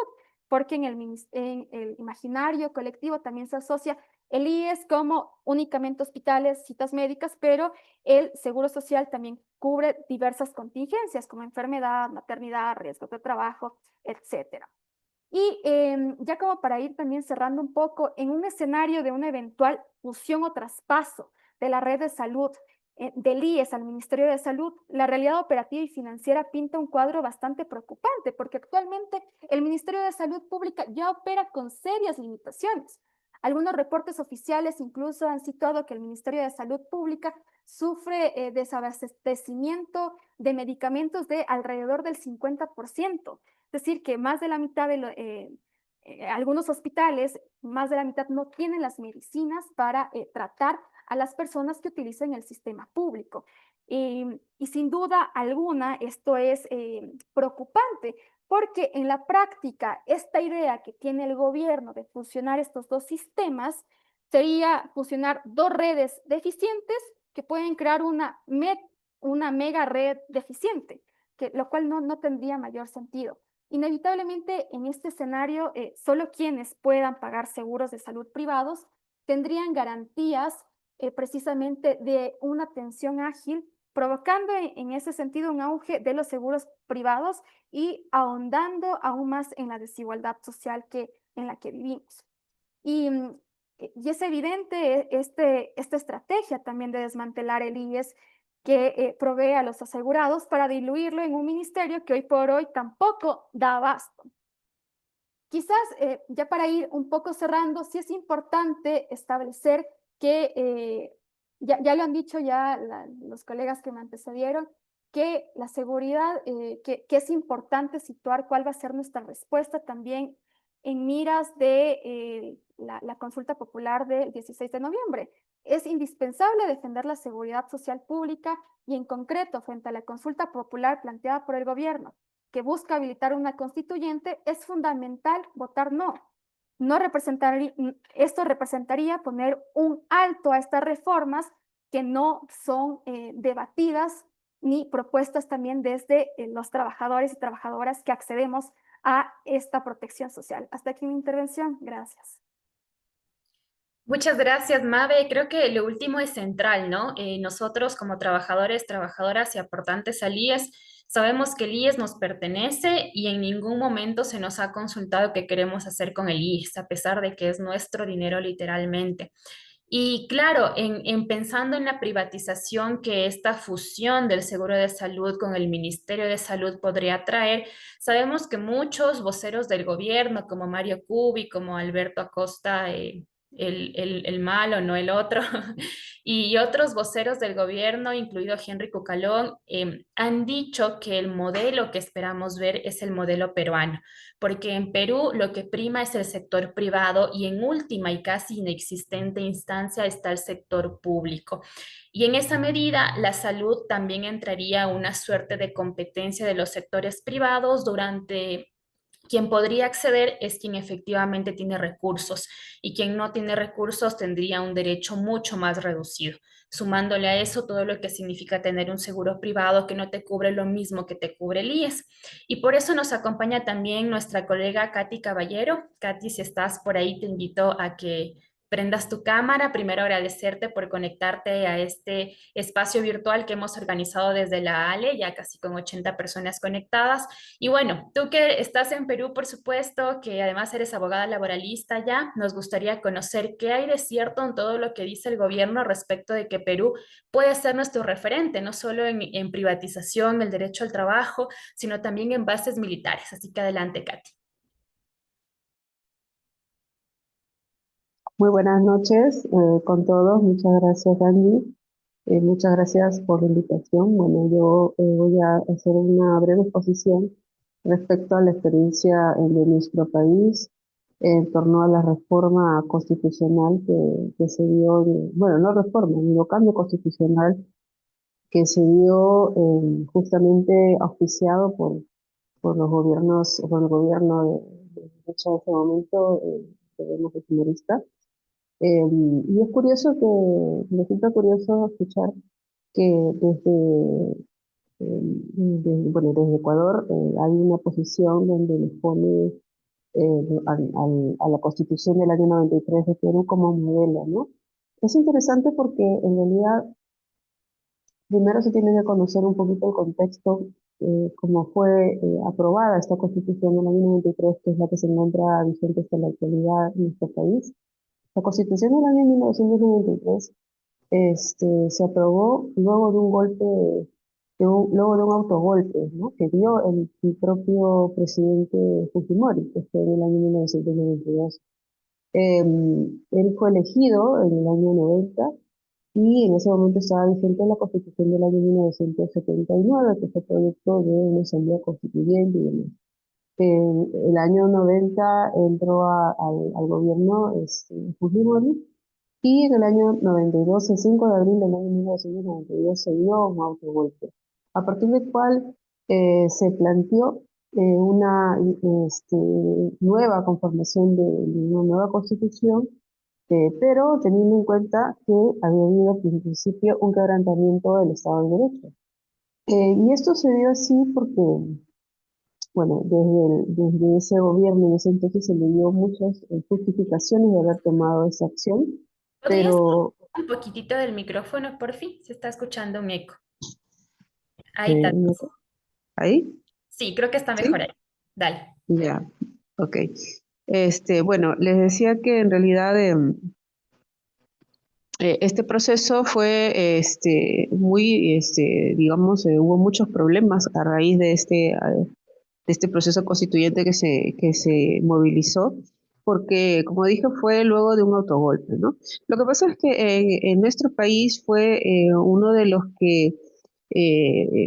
Speaker 4: porque en el imaginario colectivo también se asocia el IES como únicamente hospitales, citas médicas, pero el Seguro Social también cubre diversas contingencias como enfermedad, maternidad, riesgos de trabajo, etcétera. Y ya como para ir también cerrando un poco, en un escenario de una eventual fusión o traspaso de la red de salud del IES al Ministerio de Salud, la realidad operativa y financiera pinta un cuadro bastante preocupante, porque actualmente el Ministerio de Salud Pública ya opera con serias limitaciones. Algunos reportes oficiales incluso han citado que el Ministerio de Salud Pública sufre desabastecimiento de medicamentos de alrededor del 50%. Es decir, que más de la mitad de algunos hospitales, más de la mitad no tienen las medicinas para tratar a las personas que utilizan el sistema público. Y sin duda alguna esto es preocupante porque en la práctica esta idea que tiene el gobierno de fusionar estos dos sistemas sería fusionar dos redes deficientes que pueden crear una mega red deficiente, lo cual no tendría mayor sentido. Inevitablemente, en este escenario, solo quienes puedan pagar seguros de salud privados tendrían garantías precisamente de una atención ágil, provocando en ese sentido un auge de los seguros privados y ahondando aún más en la desigualdad social en la que vivimos. Y es evidente esta estrategia también de desmantelar el IES que provee a los asegurados para diluirlo en un ministerio que hoy por hoy tampoco da abasto. Quizás ya para ir un poco cerrando, sí es importante establecer que, ya lo han dicho ya los colegas que me antecedieron, que la seguridad, que es importante situar cuál va a ser nuestra respuesta también en miras de la consulta popular del 16 de noviembre. Es indispensable defender la seguridad social pública y en concreto frente a la consulta popular planteada por el gobierno que busca habilitar una constituyente, es fundamental votar no. Esto representaría poner un alto a estas reformas que no son debatidas ni propuestas también desde los trabajadores y trabajadoras que accedemos a esta protección social. Hasta aquí mi intervención. Gracias.
Speaker 1: Muchas gracias, Mabe. Creo que lo último es central, ¿no? Nosotros como trabajadores, trabajadoras y aportantes al IES, sabemos que el IES nos pertenece y en ningún momento se nos ha consultado qué queremos hacer con el IES, a pesar de que es nuestro dinero literalmente. Y claro, en pensando en la privatización que esta fusión del seguro de salud con el Ministerio de Salud podría traer, sabemos que muchos voceros del gobierno, como Mario Cubi, como Alberto Acosta, el malo, no el otro. Y otros voceros del gobierno, incluido Henry Cucalón, han dicho que el modelo que esperamos ver es el modelo peruano, porque en Perú lo que prima es el sector privado y en última y casi inexistente instancia está el sector público. Y en esa medida, la salud también entraría a una suerte de competencia de los sectores privados durante quien podría acceder es quien efectivamente tiene recursos y quien no tiene recursos tendría un derecho mucho más reducido. Sumándole a eso todo lo que significa tener un seguro privado que no te cubre lo mismo que te cubre el IES. Y por eso nos acompaña también nuestra colega Katy Caballero. Katy, si estás por ahí, te invito a que prendas tu cámara. Primero agradecerte por conectarte a este espacio virtual que hemos organizado desde la ALE, ya casi con 80 personas conectadas. Y bueno, tú que estás en Perú, por supuesto, que además eres abogada laboralista ya, nos gustaría conocer qué hay de cierto en todo lo que dice el gobierno respecto de que Perú puede ser nuestro referente, no solo en privatización, el derecho al trabajo, sino también en bases militares. Así que adelante, Katy.
Speaker 5: Muy buenas noches con todos. Muchas gracias, Andy. Muchas gracias por la invitación. Bueno, yo voy a hacer una breve exposición respecto a la experiencia de nuestro país en torno a la reforma constitucional que se dio, bueno, no reforma, sino cambio constitucional que se dio justamente auspiciado por los gobiernos, por el gobierno de derecha en ese momento, gobierno kirchnerista. Y es curioso me resulta curioso escuchar que bueno, desde Ecuador hay una posición donde les pone a la Constitución del año 93 de Perú como modelo, ¿no? Es interesante porque en realidad primero se tiene que conocer un poquito el contexto, cómo fue aprobada esta Constitución del año 93, que es la que se encuentra vigente hasta la actualidad en nuestro país. La Constitución del año 1993 se aprobó luego de un golpe, luego de un autogolpe, ¿no? Que dio el propio presidente Fujimori, que fue en el año 1992. Él fue elegido en el año 90 y en ese momento estaba vigente la Constitución del año 1979, que fue producto de una asamblea constituyente y demás. En el año 90 entró al gobierno Fujimori y en el año 92, el 5 de abril del año 1992, se dio un autogolpe, a partir del cual se planteó una nueva conformación de una nueva constitución, pero teniendo en cuenta que había habido en principio un quebrantamiento del Estado de Derecho. Y esto se dio así porque, bueno, desde ese gobierno, en ese entonces, se le dio muchas justificaciones de haber tomado esa acción,
Speaker 1: ¿Podrías
Speaker 5: pero
Speaker 1: un poquitito del micrófono, por fin? Se está escuchando un eco. Ahí está.
Speaker 5: eh, ahí,
Speaker 1: Sí, creo que está mejor
Speaker 5: ¿sí?
Speaker 1: ahí. Dale.
Speaker 5: Ya, ok. Bueno, les decía que en realidad este proceso fue muy, digamos, hubo muchos problemas a raíz de este proceso constituyente que se movilizó, porque, como dije, fue luego de un autogolpe, ¿no? Lo que pasa es que en nuestro país fue uno de los que,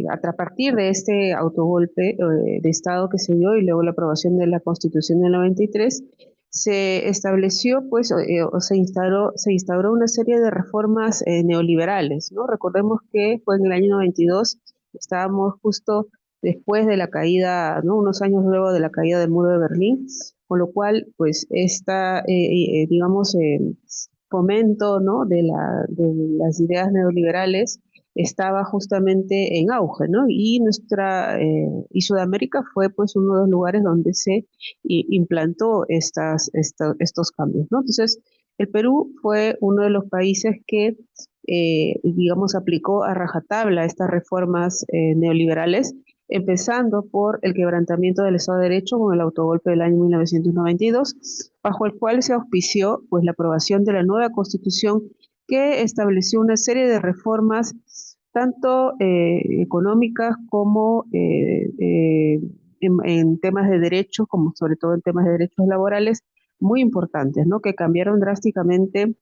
Speaker 5: a partir de este autogolpe de Estado que se dio y luego la aprobación de la Constitución del 93, se estableció, pues, o se instauró una serie de reformas neoliberales, ¿no? Recordemos que fue en el año 92, estábamos justo después de la caída, ¿no? Unos años luego de la caída del muro de Berlín, con lo cual, pues, digamos, fomento, ¿no? De las ideas neoliberales estaba justamente en auge, ¿no? Y Sudamérica fue, pues, uno de los lugares donde se implantó estos cambios, ¿no? Entonces, el Perú fue uno de los países que, digamos, aplicó a rajatabla estas reformas neoliberales, empezando por el quebrantamiento del Estado de Derecho con el autogolpe del año 1992, bajo el cual se auspició, pues, la aprobación de la nueva Constitución, que estableció una serie de reformas tanto económicas como en temas de derechos, como sobre todo en temas de derechos laborales, muy importantes, ¿no? Que cambiaron drásticamente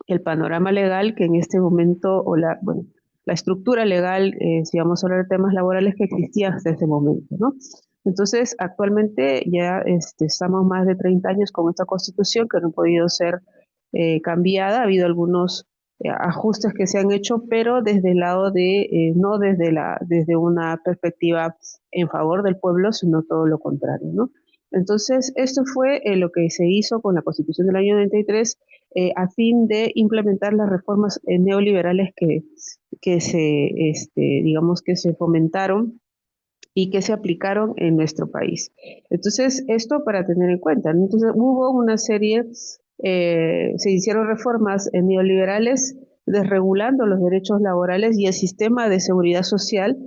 Speaker 5: el panorama legal que en este momento, bueno, la estructura legal, si vamos a hablar de temas laborales que existía hasta ese momento, ¿no? Entonces, actualmente ya estamos más de 30 años con esta constitución que no ha podido ser cambiada. Ha habido algunos ajustes que se han hecho, pero desde el lado de, no desde una perspectiva en favor del pueblo, sino todo lo contrario, ¿no? Entonces, esto fue lo que se hizo con la Constitución del año 93 a fin de implementar las reformas neoliberales digamos que se fomentaron y que se aplicaron en nuestro país. Entonces, esto para tener en cuenta, ¿no? Entonces, hubo una serie, se hicieron reformas neoliberales desregulando los derechos laborales y el sistema de seguridad social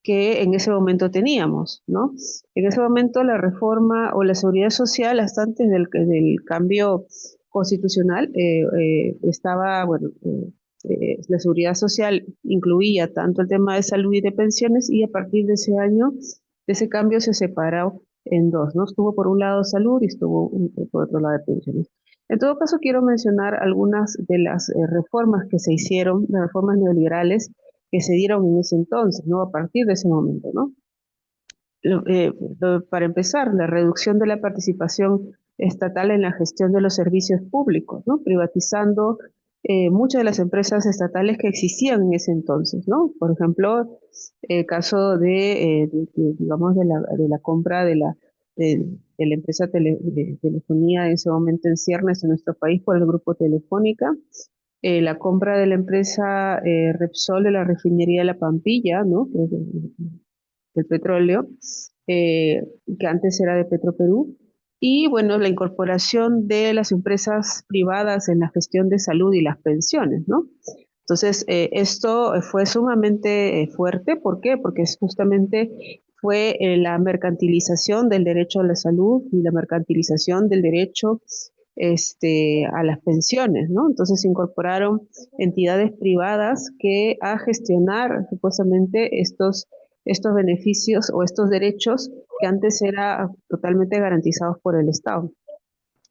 Speaker 5: que en ese momento teníamos, ¿no? En ese momento la reforma o la seguridad social, hasta antes del cambio constitucional, estaba, bueno, la seguridad social incluía tanto el tema de salud y de pensiones y a partir de ese año, de ese cambio se separó en dos, ¿no? Estuvo por un lado salud y estuvo por otro lado de pensiones. En todo caso, quiero mencionar algunas de las reformas que se hicieron, las reformas neoliberales que se dieron en ese entonces, ¿no? A partir de ese momento, ¿no? Para empezar, la reducción de la participación estatal en la gestión de los servicios públicos, ¿no? Privatizando muchas de las empresas estatales que existían en ese entonces, ¿no? Por ejemplo, el caso digamos, de la compra de la empresa de telefonía en ese momento en ciernes en nuestro país por el grupo Telefónica, la compra de la empresa Repsol de la refinería de La Pampilla, ¿no? Que es del petróleo, que antes era de Petroperú, y bueno, la incorporación de las empresas privadas en la gestión de salud y las pensiones, ¿no? Entonces, esto fue sumamente fuerte. ¿Por qué? Porque fue la mercantilización del derecho a la salud y la mercantilización del derecho a las pensiones, ¿no? Entonces se incorporaron entidades privadas que a gestionar supuestamente estos beneficios o estos derechos que antes eran totalmente garantizados por el Estado.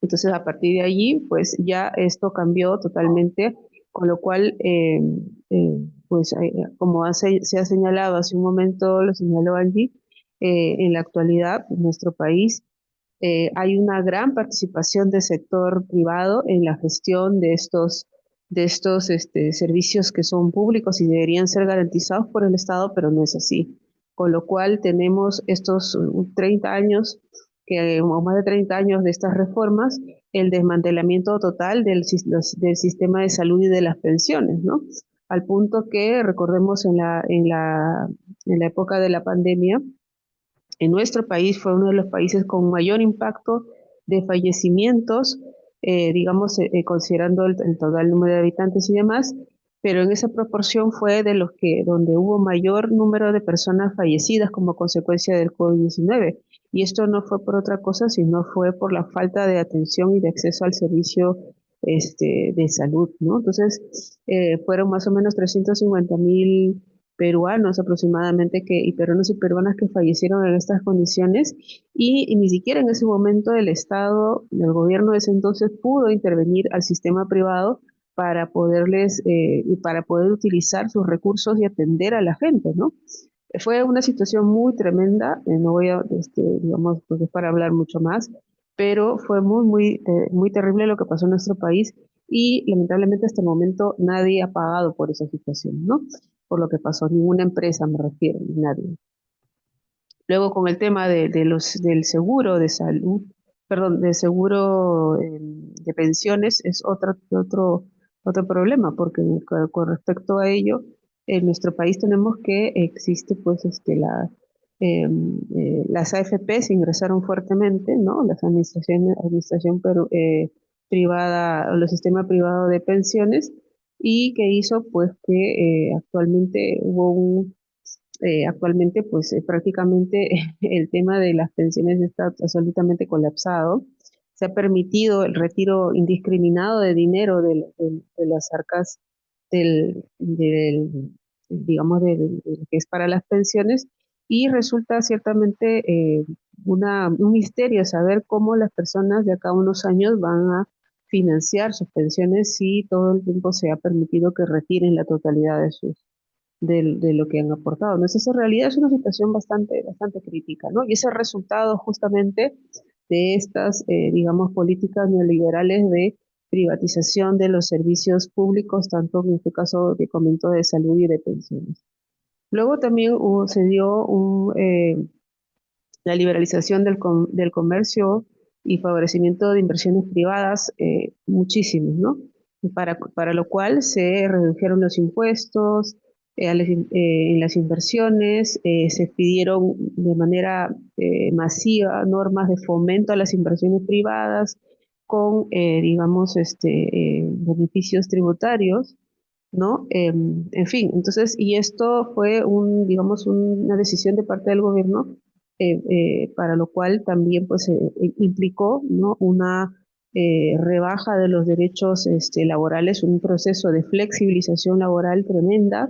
Speaker 5: Entonces, a partir de allí, pues ya esto cambió totalmente, con lo cual, pues como se ha señalado hace un momento, lo señaló Angie, en la actualidad, en nuestro país, hay una gran participación del sector privado en la gestión de estos servicios que son públicos y deberían ser garantizados por el Estado, pero no es así. Con lo cual tenemos estos 30 años, o más de 30 años de estas reformas, el desmantelamiento total del sistema de salud y de las pensiones, ¿no? Al punto que, recordemos, en la época de la pandemia, en nuestro país fue uno de los países con mayor impacto de fallecimientos, digamos, considerando el total número de habitantes y demás, pero en esa proporción fue donde hubo mayor número de personas fallecidas como consecuencia del COVID-19. Y esto no fue por otra cosa, sino fue por la falta de atención y de acceso al servicio de salud, ¿no? Entonces, fueron más o menos 350.000 peruanos aproximadamente y peruanos y peruanas que fallecieron en estas condiciones y ni siquiera en ese momento el Estado, el gobierno de ese entonces pudo intervenir al sistema privado para para poder utilizar sus recursos y atender a la gente, ¿no? Fue una situación muy tremenda, no voy a, digamos, porque es para hablar mucho más, pero fue muy terrible lo que pasó en nuestro país y lamentablemente hasta el momento nadie ha pagado por esa situación, ¿no? Por lo que pasó, ninguna empresa me refiero, nadie. Luego con el tema del seguro de salud, perdón, del seguro de pensiones es otro problema, porque con respecto a ello, en nuestro país tenemos que existe pues las AFP se ingresaron fuertemente, ¿no? Las administración privada, o el sistema privado de pensiones, y que hizo pues que actualmente pues prácticamente el tema de las pensiones está absolutamente colapsado. Se ha permitido el retiro indiscriminado de dinero de las arcas digamos, de lo que es para las pensiones, y resulta ciertamente un misterio saber cómo las personas de acá a unos años van a financiar sus pensiones si todo el tiempo se ha permitido que retiren la totalidad de lo que han aportado. Entonces, en realidad es una situación bastante crítica, ¿no? Y es el resultado justamente de estas, digamos, políticas neoliberales de privatización de los servicios públicos, tanto en este caso que comentó de salud y de pensiones. Luego también se dio la liberalización del comercio y favorecimiento de inversiones privadas, muchísimos, ¿no? Para lo cual se redujeron los impuestos en las inversiones, se pidieron de manera masiva normas de fomento a las inversiones privadas con, digamos, beneficios tributarios, ¿no? En fin, entonces, y esto fue digamos, una decisión de parte del gobierno, para lo cual también pues implicó, ¿no? Una rebaja de los derechos laborales, un proceso de flexibilización laboral tremenda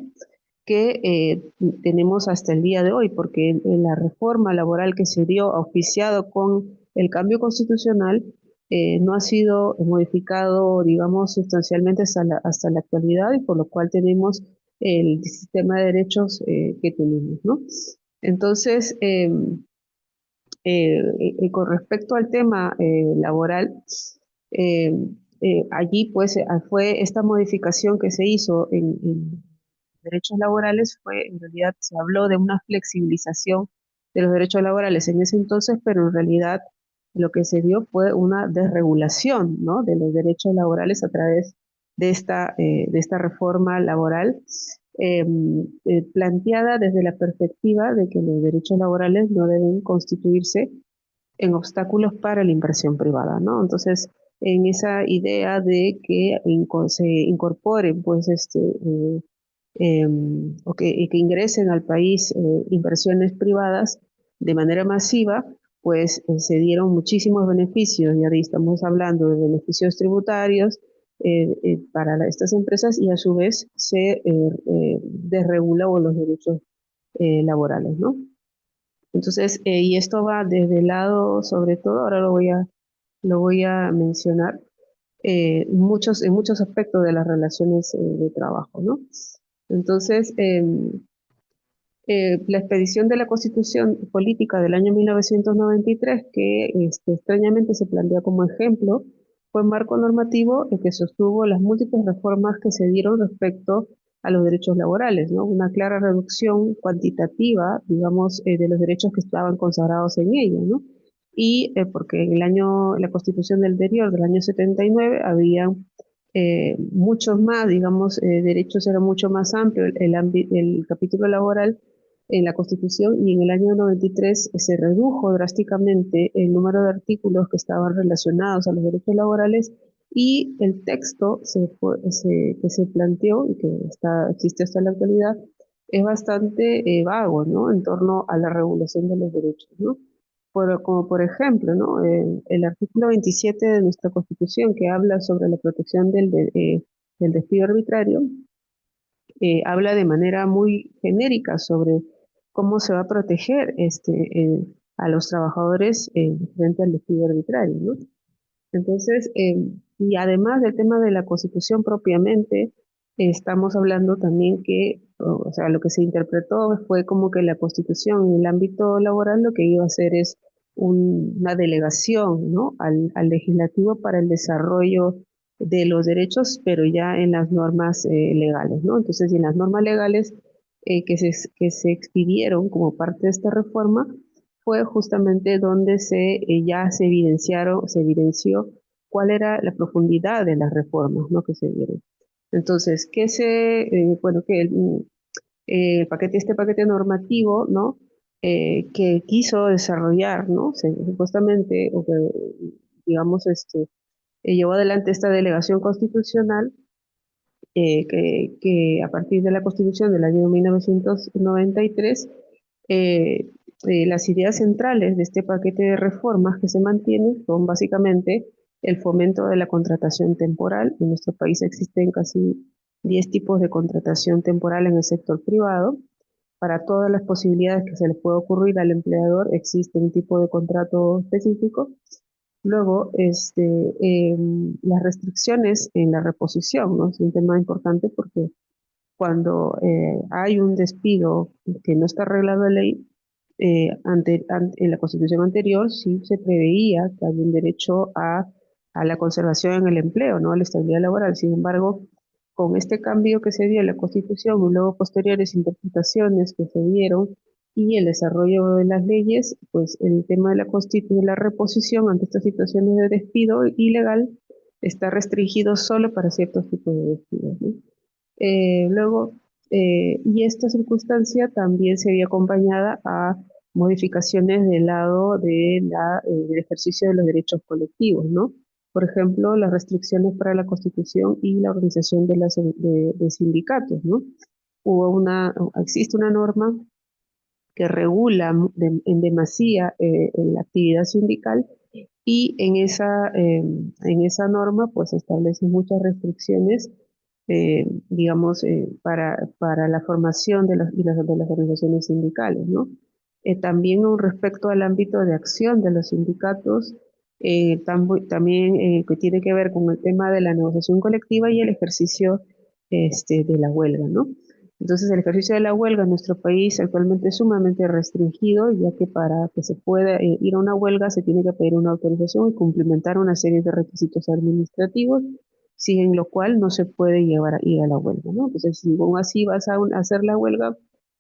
Speaker 5: que tenemos hasta el día de hoy, porque en la reforma laboral que se dio auspiciado con el cambio constitucional no ha sido modificado, digamos, sustancialmente hasta la actualidad, y por lo cual tenemos el sistema de derechos que tenemos, ¿no? Entonces, con respecto al tema laboral, eh, allí pues fue esta modificación que se hizo en derechos laborales, fue en realidad se habló de una flexibilización de los derechos laborales en ese entonces, pero en realidad lo que se dio fue una desregulación, ¿no? De los derechos laborales a través de esta reforma laboral, planteada desde la perspectiva de que los derechos laborales no deben constituirse en obstáculos para la inversión privada, ¿no? Entonces, en esa idea de que se incorporen, pues, y que ingresen al país inversiones privadas de manera masiva, pues se dieron muchísimos beneficios, y ahí estamos hablando de beneficios tributarios para estas empresas, y a su vez se desregula los derechos laborales, ¿no? Entonces, y esto va desde el lado, sobre todo, ahora lo voy a mencionar, en muchos aspectos de las relaciones de trabajo, ¿no? Entonces, la expedición de la Constitución Política del año 1993, que extrañamente se plantea como ejemplo, fue un marco normativo que sostuvo las múltiples reformas que se dieron respecto a los derechos laborales, ¿no? Una clara reducción cuantitativa, digamos, de los derechos que estaban consagrados en ella, ¿no? Y porque en la Constitución del anterior, del año 79, había muchos más, digamos, derechos, era mucho más amplio el capítulo laboral en la Constitución, y en el año 93 se redujo drásticamente el número de artículos que estaban relacionados a los derechos laborales, y el texto que se planteó y que existe hasta la actualidad es bastante vago, ¿no? En torno a la regulación de los derechos, ¿no? Como por ejemplo, ¿no? El artículo 27 de nuestra Constitución, que habla sobre la protección del despido arbitrario, habla de manera muy genérica sobre cómo se va a proteger a los trabajadores frente al despido arbitrario, ¿no? Entonces, y además del tema de la Constitución propiamente, estamos hablando también que, o sea, lo que se interpretó fue como que la Constitución en el ámbito laboral lo que iba a hacer es una delegación, ¿no? Al legislativo para el desarrollo de los derechos, pero ya en las normas legales, ¿no? Entonces, en las normas legales que se expidieron como parte de esta reforma, fue justamente donde ya se evidenció cuál era la profundidad de las reformas, ¿no? Que se dieron. Entonces, bueno, que este paquete normativo, ¿no? Que quiso desarrollar, ¿no? Supuestamente, o que, digamos, llevó adelante esta delegación constitucional, que a partir de la Constitución del año 1993, las ideas centrales de este paquete de reformas que se mantienen son básicamente el fomento de la contratación temporal. En nuestro país existen casi 10 tipos de contratación temporal en el sector privado. para todas las posibilidades que se les pueda ocurrir al empleador, existe un tipo de contrato específico. Luego, las restricciones en la reposición, ¿no? Es un tema importante porque cuando hay un despido que no está arreglado en ley, en la Constitución anterior sí se preveía que había un derecho a la conservación en el empleo, ¿no? A la estabilidad laboral. Sin embargo, con este cambio que se dio en la Constitución y luego posteriores interpretaciones que se dieron y el desarrollo de las leyes, pues el tema de de la reposición ante estas situaciones de despido ilegal está restringido solo para ciertos tipos de despidos, ¿no? Luego, y esta circunstancia también se vio acompañada a modificaciones del lado del ejercicio de los derechos colectivos, ¿no? Por ejemplo, las restricciones para la constitución y la organización de sindicatos, ¿no? Existe una norma que regula en demasía la actividad sindical y en esa norma pues establece muchas restricciones, digamos, para la formación de las organizaciones sindicales, ¿no? También con respecto al ámbito de acción de los sindicatos, también que tiene que ver con el tema de la negociación colectiva y el ejercicio de la huelga, ¿no? Entonces, el ejercicio de la huelga en nuestro país actualmente es sumamente restringido, ya que para que se pueda ir a una huelga se tiene que pedir una autorización y cumplimentar una serie de requisitos administrativos, sin lo cual no se puede ir a la huelga, ¿no? Entonces, si aún así vas a hacer la huelga,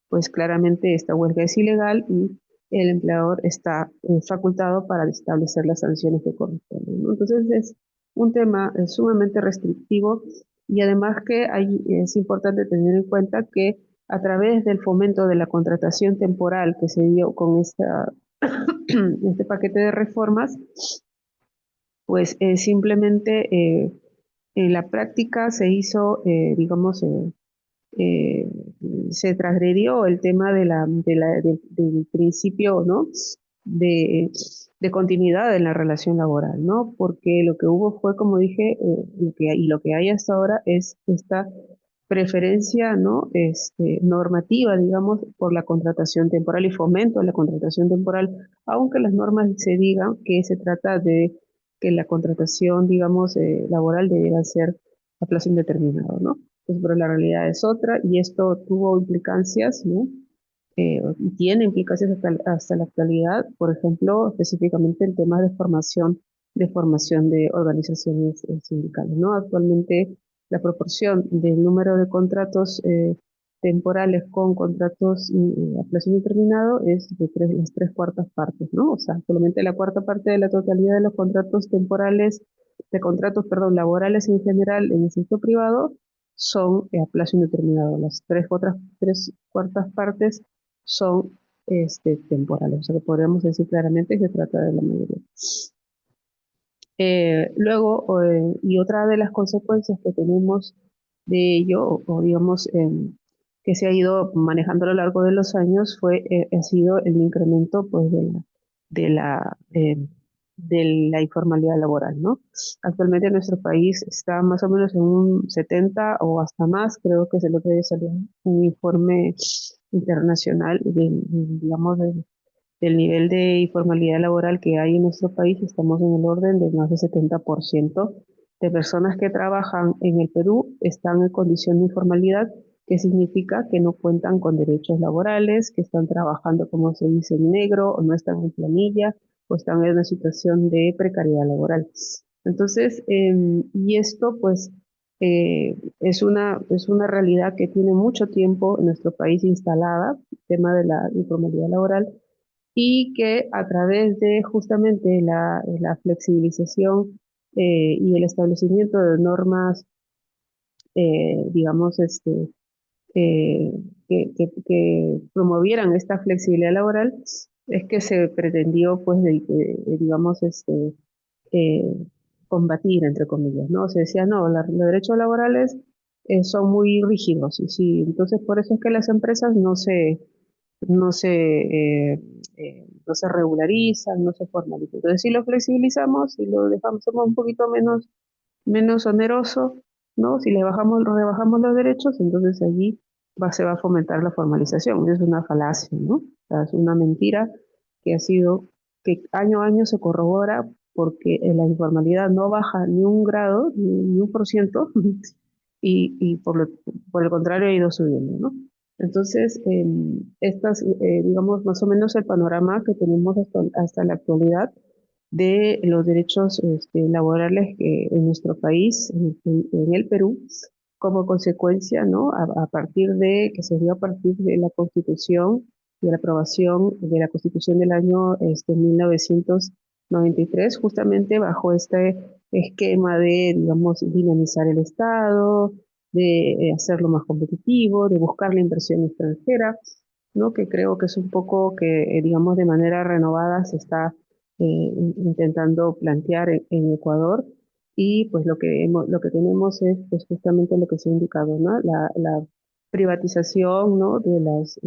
Speaker 5: pues claramente esta huelga es ilegal y el empleador está facultado para establecer las sanciones que corresponden, ¿no? Entonces, es un tema sumamente restrictivo y además que es importante tener en cuenta que a través del fomento de la contratación temporal que se dio con este paquete de reformas, pues simplemente en la práctica se hizo, digamos, eh, se transgredió el tema del principio, ¿no? de, de continuidad en la relación laboral, ¿no? Porque lo que hubo fue, como dije, lo que hay hasta ahora es esta preferencia, ¿no? Normativa, digamos, por la contratación temporal y fomento a la contratación temporal, aunque las normas se digan que se trata de que la contratación, digamos, laboral debiera ser a plazo indeterminado, ¿no? Pues, pero la realidad es otra y esto tuvo implicancias, ¿no? Y tiene implicancias hasta la actualidad, por ejemplo, específicamente en temas de formación de organizaciones sindicales, ¿no? Actualmente la proporción del número de contratos temporales con contratos a plazo indeterminado es de las tres cuartas partes, ¿no? O sea, solamente la cuarta parte de la totalidad de los contratos temporales, perdón, laborales en general en el sector privado son a plazo indeterminado. Las tres cuartas partes son temporales, o sea que podríamos decir claramente que se trata de la mayoría. Luego, y otra de las consecuencias que tenemos de ello, o digamos, que se ha ido manejando a lo largo de los años, ha sido el incremento pues, de la, eh, de la informalidad laboral, ¿no? Actualmente nuestro país está más o menos en un 70 o hasta más, creo que se lo debe salir un informe internacional, digamos, del nivel de informalidad laboral que hay en nuestro país. Estamos en el orden de más del 70% de personas que trabajan en el Perú están en condición de informalidad, que significa que no cuentan con derechos laborales, que están trabajando, como se dice, en negro, o no están en planilla, o están en una situación de precariedad laboral. Entonces, y esto pues es una realidad que tiene mucho tiempo en nuestro país instalada, el tema de la informalidad laboral, y que a través de justamente la flexibilización y el establecimiento de normas, digamos, eh, que promovieran esta flexibilidad laboral, es que se pretendió, pues, digamos, eh, combatir, entre comillas, ¿no? Se decía, no, los derechos laborales son muy rígidos, y sí, entonces por eso es que las empresas no se regularizan, no se formalizan. Entonces, si lo flexibilizamos, si lo dejamos somos un poquito menos oneroso, ¿no? Si le rebajamos los derechos, entonces allí se va a fomentar la formalización. Es una falacia, ¿no? O sea, es una mentira que ha sido, que año a año se corrobora porque la informalidad no baja ni un grado, ni un por ciento, y por el contrario ha ido subiendo, ¿no? Entonces, digamos, más o menos el panorama que tenemos hasta la actualidad de los derechos laborales en nuestro país, en el Perú, como consecuencia, ¿no? A partir de, que se dio a partir de la Constitución, de la aprobación de la Constitución del año 1993, justamente bajo este esquema de, digamos, dinamizar el Estado, de hacerlo más competitivo, de buscar la inversión extranjera, ¿no? Que creo que es un poco que, digamos, de manera renovada se está intentando plantear en Ecuador. Y pues lo que tenemos es pues, justamente lo que se ha indicado, ¿no? La privatización, ¿no? De los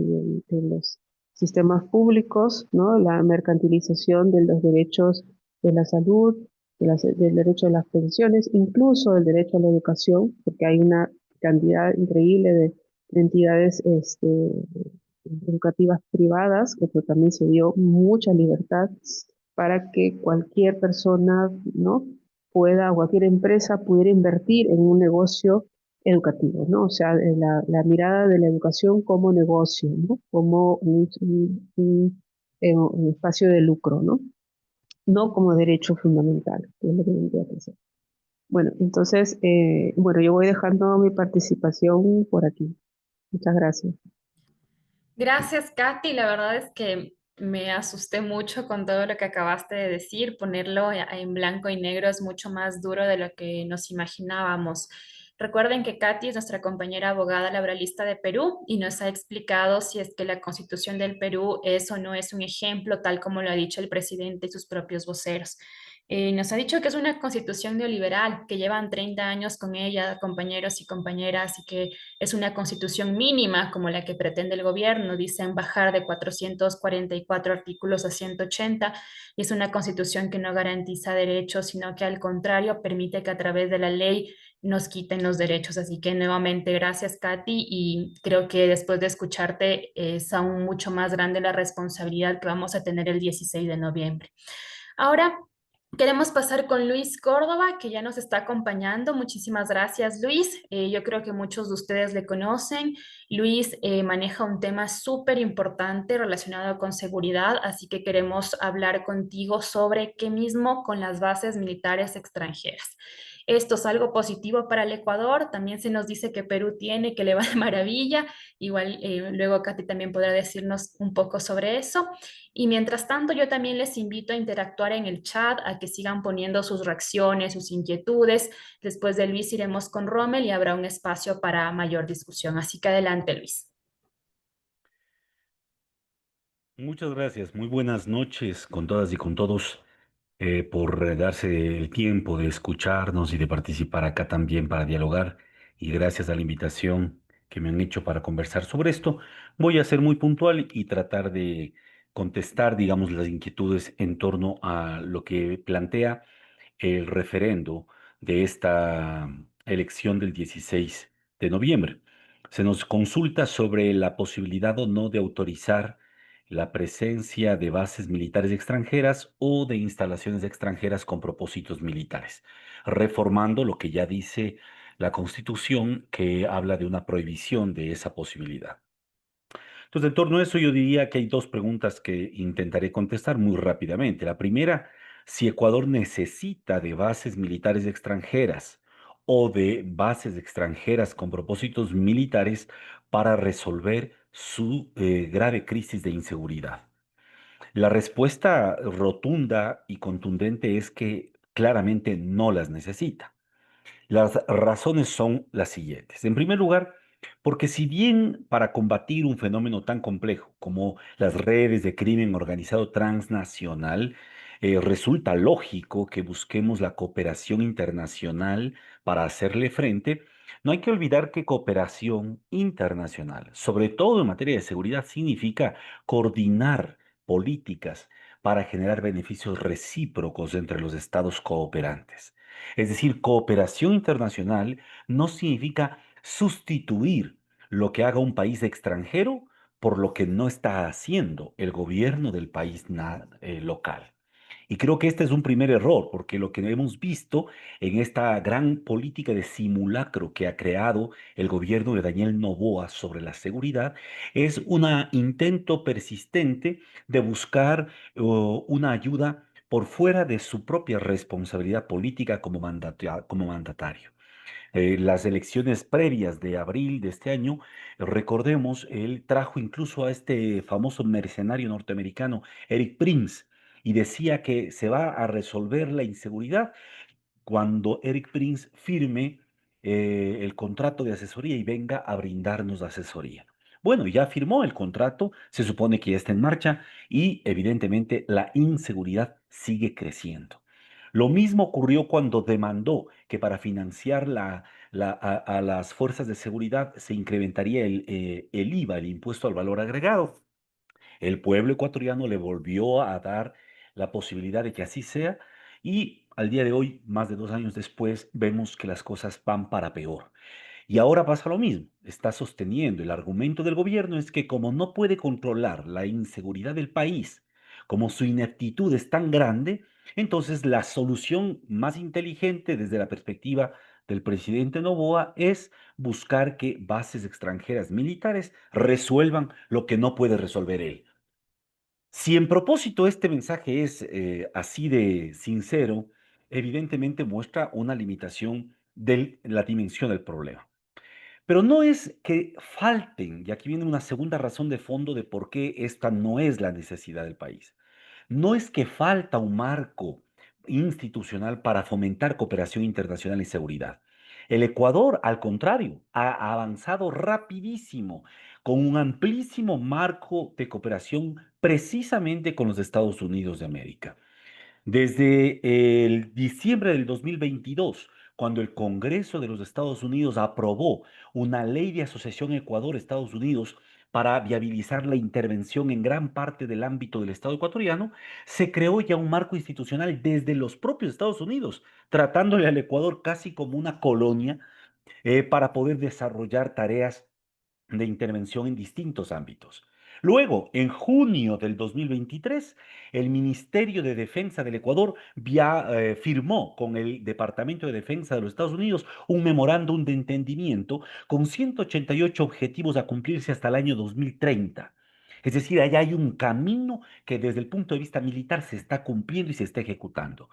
Speaker 5: sistemas públicos, ¿no? La mercantilización de los derechos de la salud, del derecho a las pensiones, incluso el derecho a la educación, porque hay una cantidad increíble de entidades educativas privadas, que pues, también se dio mucha libertad para que cualquier persona, ¿no? Pueda, o cualquier empresa pudiera invertir en un negocio educativo, ¿no? O sea, la mirada de la educación como negocio, ¿no? Como un espacio de lucro, ¿no? No como derecho fundamental, que es lo que tendría que ser. Bueno, entonces, bueno, yo voy dejando mi participación por aquí. Muchas gracias.
Speaker 1: Gracias, Katy. La verdad es que me asusté mucho con todo lo que acabaste de decir. Ponerlo en blanco y negro es mucho más duro de lo que nos imaginábamos. Recuerden que Katy es nuestra compañera abogada laboralista de Perú y nos ha explicado si es que la Constitución del Perú es o no es un ejemplo, tal como lo ha dicho el presidente y sus propios voceros. Nos ha dicho que es una constitución neoliberal, que llevan 30 años con ella, compañeros y compañeras, y que es una constitución mínima como la que pretende el gobierno. Dicen bajar de 444 artículos a 180, y es una constitución que no garantiza derechos, sino que al contrario permite que a través de la ley nos quiten los derechos. Así que nuevamente gracias, Katy, y creo que después de escucharte es aún mucho más grande la responsabilidad que vamos a tener el 16 de noviembre. Ahora queremos pasar con Luis Córdoba, que ya nos está acompañando. Muchísimas gracias, Luis. Yo creo que muchos de ustedes le conocen. Luis maneja un tema súper importante relacionado con seguridad, así que queremos hablar contigo sobre qué mismo con las bases militares extranjeras. Esto es algo positivo para el Ecuador. También se nos dice que Perú tiene, que le va de maravilla. Igual luego Katy también podrá decirnos un poco sobre eso. Y mientras tanto, yo también les invito a interactuar en el chat, a que sigan poniendo sus reacciones, sus inquietudes. Después de Luis iremos con Rommel y habrá un espacio para mayor discusión. Así que adelante, Luis.
Speaker 6: Muchas gracias. Muy buenas noches con todas y con todos por darse el tiempo de escucharnos y de participar acá también para dialogar. Y gracias a la invitación que me han hecho para conversar sobre esto, voy a ser muy puntual y tratar de contestar, digamos, las inquietudes en torno a lo que plantea el referendo de esta elección del 16 de noviembre. Se nos consulta sobre la posibilidad o no de autorizar la presencia de bases militares extranjeras o de instalaciones extranjeras con propósitos militares, reformando lo que ya dice la Constitución, que habla de una prohibición de esa posibilidad. Entonces, en torno a eso, yo diría que hay dos preguntas que intentaré contestar muy rápidamente. La primera, si Ecuador necesita de bases militares extranjeras o de bases extranjeras con propósitos militares para resolver su grave crisis de inseguridad. La respuesta rotunda y contundente es que claramente no las necesita. Las razones son las siguientes. En primer lugar, porque si bien para combatir un fenómeno tan complejo como las redes de crimen organizado transnacional, resulta lógico que busquemos la cooperación internacional para hacerle frente, no hay que olvidar que cooperación internacional, sobre todo en materia de seguridad, significa coordinar políticas para generar beneficios recíprocos entre los estados cooperantes. Es decir, cooperación internacional no significa sustituir lo que haga un país extranjero por lo que no está haciendo el gobierno del país local. Y creo que este es un primer error, porque lo que hemos visto en esta gran política de simulacro que ha creado el gobierno de Daniel Noboa sobre la seguridad es un intento persistente de buscar una ayuda por fuera de su propia responsabilidad política como como mandatario. Las elecciones previas de abril de este año, recordemos, él trajo incluso a este famoso mercenario norteamericano, Eric Prince, y decía que se va a resolver la inseguridad cuando Eric Prince firme el contrato de asesoría y venga a brindarnos asesoría. Bueno, ya firmó el contrato, se supone que ya está en marcha y evidentemente la inseguridad sigue creciendo. Lo mismo ocurrió cuando demandó que para financiar a las fuerzas de seguridad se incrementaría el IVA, el impuesto al valor agregado. El pueblo ecuatoriano le volvió a dar la posibilidad de que así sea y al día de hoy, más de 2 años después, vemos que las cosas van para peor. Y ahora pasa lo mismo. Está sosteniendo el argumento del gobierno es que como no puede controlar la inseguridad del país, como su ineptitud es tan grande, entonces la solución más inteligente desde la perspectiva del presidente Noboa es buscar que bases extranjeras militares resuelvan lo que no puede resolver él. Si en propósito este mensaje es así de sincero, evidentemente muestra una limitación de la dimensión del problema. Pero no es que falten, y aquí viene una segunda razón de fondo de por qué esta no es la necesidad del país. No es que falta un marco institucional para fomentar cooperación internacional en seguridad. El Ecuador, al contrario, ha avanzado rapidísimo con un amplísimo marco de cooperación precisamente con los Estados Unidos de América. Desde el diciembre del 2022, cuando el Congreso de los Estados Unidos aprobó una ley de asociación Ecuador-Estados Unidos para viabilizar la intervención en gran parte del ámbito del Estado ecuatoriano, se creó ya un marco institucional desde los propios Estados Unidos, tratándole al Ecuador casi como una colonia para poder desarrollar tareas de intervención en distintos ámbitos. Luego, en junio del 2023, el Ministerio de Defensa del Ecuador firmó con el Departamento de Defensa de los Estados Unidos un memorándum de entendimiento con 188 objetivos a cumplirse hasta el año 2030. Es decir, allá hay un camino que desde el punto de vista militar se está cumpliendo y se está ejecutando.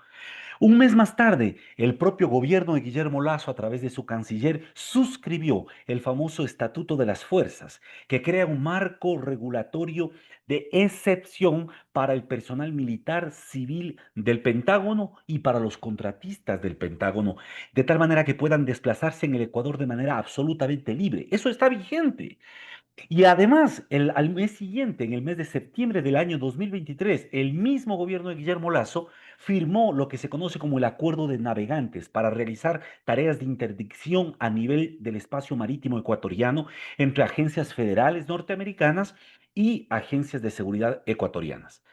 Speaker 6: Un mes más tarde, el propio gobierno de Guillermo Lasso, a través de su canciller, suscribió el famoso Estatuto de las Fuerzas, que crea un marco regulatorio de excepción para el personal militar civil del Pentágono y para los contratistas del Pentágono, de tal manera que puedan desplazarse en el Ecuador de manera absolutamente libre. Eso está vigente. Y además, al mes siguiente, en el mes de septiembre del año 2023, el mismo gobierno de Guillermo Lasso firmó lo que se conoce como el Acuerdo de Navegantes para realizar tareas de interdicción a nivel del espacio marítimo ecuatoriano entre agencias federales norteamericanas y agencias de seguridad ecuatorianas.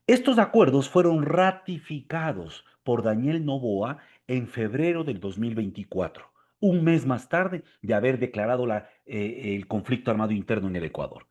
Speaker 6: Estos acuerdos fueron ratificados por Daniel Noboa en febrero del 2024, un mes más tarde de haber declarado el conflicto armado interno en el Ecuador.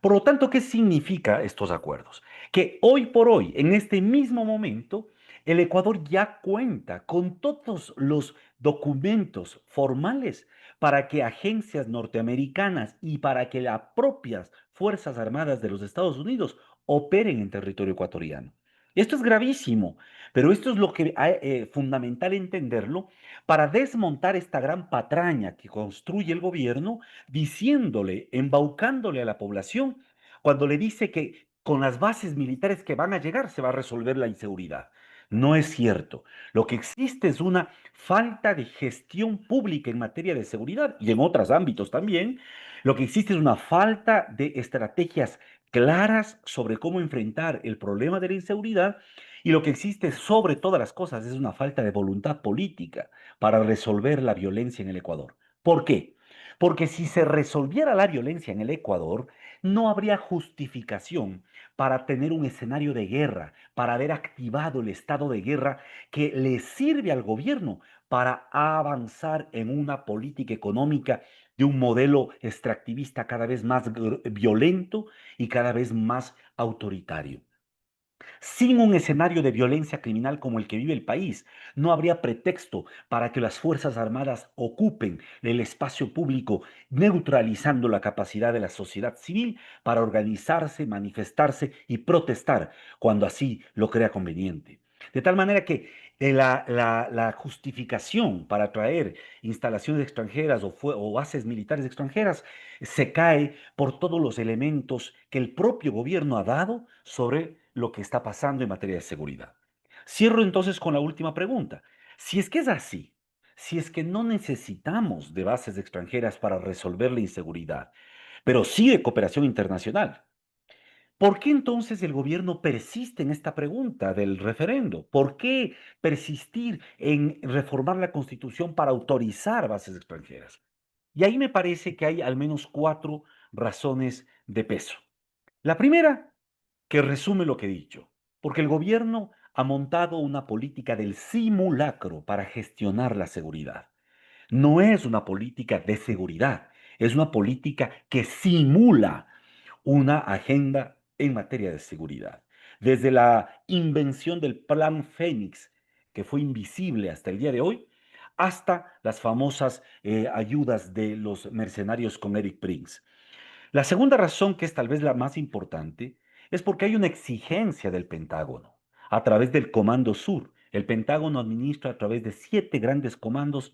Speaker 6: Por lo tanto, ¿qué significa estos acuerdos? Que hoy por hoy, en este mismo momento, el Ecuador ya cuenta con todos los documentos formales para que agencias norteamericanas y para que las propias Fuerzas Armadas de los Estados Unidos operen en territorio ecuatoriano. Esto es gravísimo, pero esto es lo que es fundamental entenderlo para desmontar esta gran patraña que construye el gobierno diciéndole, embaucándole a la población cuando le dice que con las bases militares que van a llegar se va a resolver la inseguridad. No es cierto. Lo que existe es una falta de gestión pública en materia de seguridad y en otros ámbitos también. Lo que existe es una falta de estrategias claras sobre cómo enfrentar el problema de la inseguridad y lo que existe sobre todas las cosas es una falta de voluntad política para resolver la violencia en el Ecuador. ¿Por qué? Porque si se resolviera la violencia en el Ecuador, no habría justificación para tener un escenario de guerra, para haber activado el estado de guerra que le sirve al gobierno para avanzar en una política económica de un modelo extractivista cada vez más violento y cada vez más autoritario. Sin un escenario de violencia criminal como el que vive el país, no habría pretexto para que las Fuerzas Armadas ocupen el espacio público, neutralizando la capacidad de la sociedad civil para organizarse, manifestarse y protestar cuando así lo crea conveniente. De tal manera que la justificación para traer instalaciones extranjeras o bases militares extranjeras se cae por todos los elementos que el propio gobierno ha dado sobre lo que está pasando en materia de seguridad. Cierro entonces con la última pregunta. Si es que es así, si es que no necesitamos de bases extranjeras para resolver la inseguridad, pero sí de cooperación internacional, ¿por qué entonces el gobierno persiste en esta pregunta del referendo? ¿Por qué persistir en reformar la Constitución para autorizar bases extranjeras? Y ahí me parece que hay al menos 4 razones de peso. La primera, que resume lo que he dicho, porque el gobierno ha montado una política del simulacro para gestionar la seguridad. No es una política de seguridad, es una política que simula una agenda en materia de seguridad. Desde la invención del Plan Fénix, que fue invisible hasta el día de hoy, hasta las famosas ayudas de los mercenarios con Eric Prince. La segunda razón, que es tal vez la más importante, es porque hay una exigencia del Pentágono a través del Comando Sur. El Pentágono administra a través de 7 grandes comandos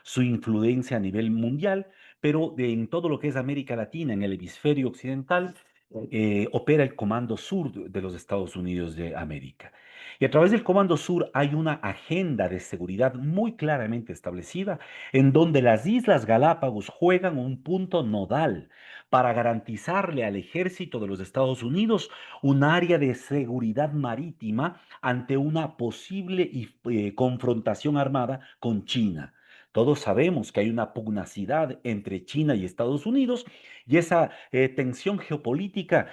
Speaker 6: su influencia a nivel mundial, pero en todo lo que es América Latina, en el hemisferio occidental, opera el Comando Sur de los Estados Unidos de América. Y a través del Comando Sur hay una agenda de seguridad muy claramente establecida, en donde las Islas Galápagos juegan un punto nodal para garantizarle al ejército de los Estados Unidos un área de seguridad marítima ante una posible confrontación armada con China. Todos sabemos que hay una pugnacidad entre China y Estados Unidos y esa tensión geopolítica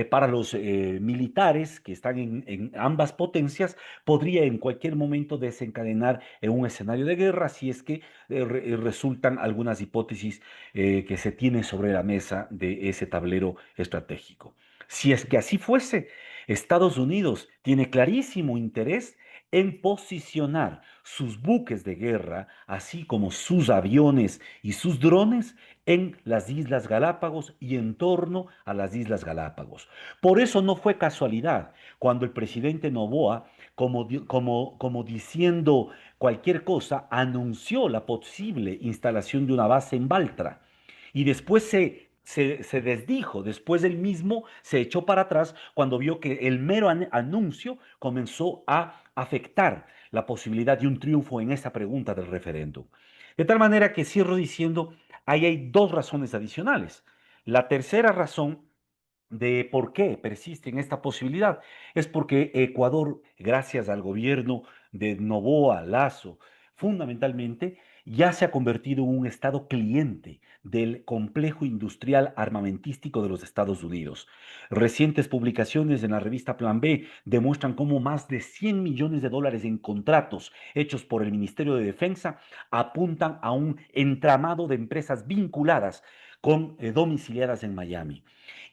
Speaker 6: para los militares que están en ambas potencias podría en cualquier momento desencadenar en un escenario de guerra si es que resultan algunas hipótesis que se tienen sobre la mesa de ese tablero estratégico. Si es que así fuese, Estados Unidos tiene clarísimo interés en posicionar sus buques de guerra, así como sus aviones y sus drones, en las Islas Galápagos y en torno a las Islas Galápagos. Por eso no fue casualidad cuando el presidente Noboa, como diciendo cualquier cosa, anunció la posible instalación de una base en Baltra. Y después se desdijo, después él mismo se echó para atrás cuando vio que el mero anuncio comenzó a afectar la posibilidad de un triunfo en esa pregunta del referéndum. De tal manera que cierro diciendo, ahí hay 2 razones adicionales. La tercera razón de por qué persiste en esta posibilidad es porque Ecuador, gracias al gobierno de Noboa, Lasso, fundamentalmente, ya se ha convertido en un estado cliente del complejo industrial armamentístico de los Estados Unidos. Recientes publicaciones en la revista Plan B demuestran cómo más de 100 millones de dólares en contratos hechos por el Ministerio de Defensa apuntan a un entramado de empresas vinculadas con domiciliadas en Miami.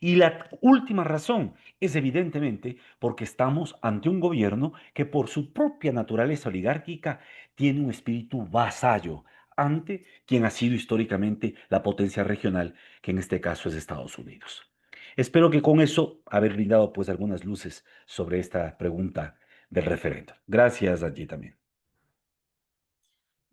Speaker 6: Y la última razón es evidentemente porque estamos ante un gobierno que por su propia naturaleza oligárquica tiene un espíritu vasallo ante quien ha sido históricamente la potencia regional, que en este caso es Estados Unidos. Espero que con eso haber brindado pues algunas luces sobre esta pregunta del referendo. Gracias, allí también.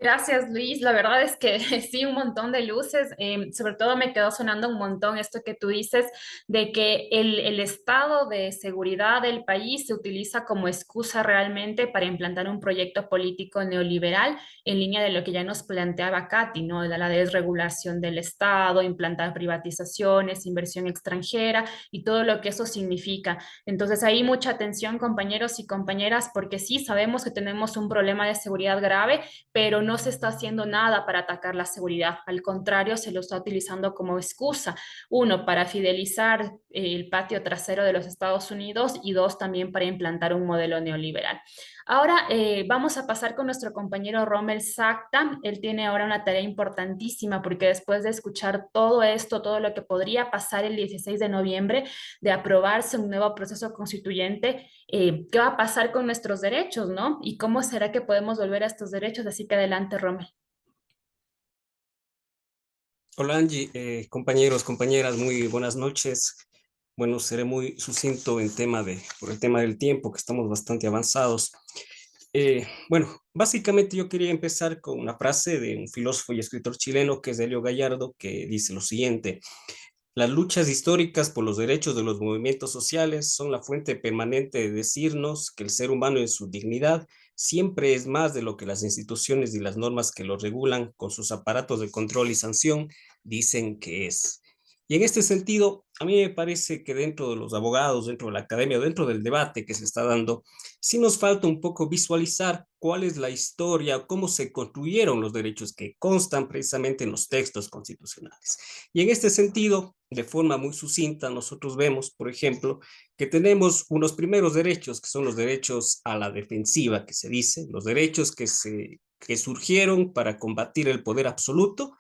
Speaker 1: Gracias, Luis. La verdad es que sí, un montón de luces. Sobre todo me quedó sonando un montón esto que tú dices de que el estado de seguridad del país se utiliza como excusa realmente para implantar un proyecto político neoliberal en línea de lo que ya nos planteaba Katy, ¿no? De la desregulación del Estado, implantar privatizaciones, inversión extranjera y todo lo que eso significa. Entonces, ahí mucha atención, compañeros y compañeras, porque sí sabemos que tenemos un problema de seguridad grave, pero no se está haciendo nada para atacar la seguridad. Al contrario, se lo está utilizando como excusa. Uno, para fidelizar el patio trasero de los Estados Unidos y dos, también para implantar un modelo neoliberal. Ahora vamos a pasar con nuestro compañero Rommel Sacta. Él tiene ahora una tarea importantísima porque después de escuchar todo esto, todo lo que podría pasar el 16 de noviembre, de aprobarse un nuevo proceso constituyente, ¿qué va a pasar con nuestros derechos, no? ¿Y cómo será que podemos volver a estos derechos? Así que adelante, Rommel.
Speaker 7: Hola Angie, compañeros, compañeras, muy buenas noches. Bueno, seré muy sucinto por el tema del tiempo, que estamos bastante avanzados. Bueno, básicamente yo quería empezar con una frase de un filósofo y escritor chileno que es Helio Gallardo, que dice lo siguiente: las luchas históricas por los derechos de los movimientos sociales son la fuente permanente de decirnos que el ser humano en su dignidad siempre es más de lo que las instituciones y las normas que lo regulan con sus aparatos de control y sanción dicen que es. Y en este sentido, a mí me parece que dentro de los abogados, dentro de la academia, dentro del debate que se está dando, sí nos falta un poco visualizar cuál es la historia, cómo se construyeron los derechos que constan precisamente en los textos constitucionales. Y en este sentido, de forma muy sucinta, nosotros vemos, por ejemplo, que tenemos unos primeros derechos, que son los derechos a la defensiva, que se dice, los derechos que surgieron para combatir el poder absoluto.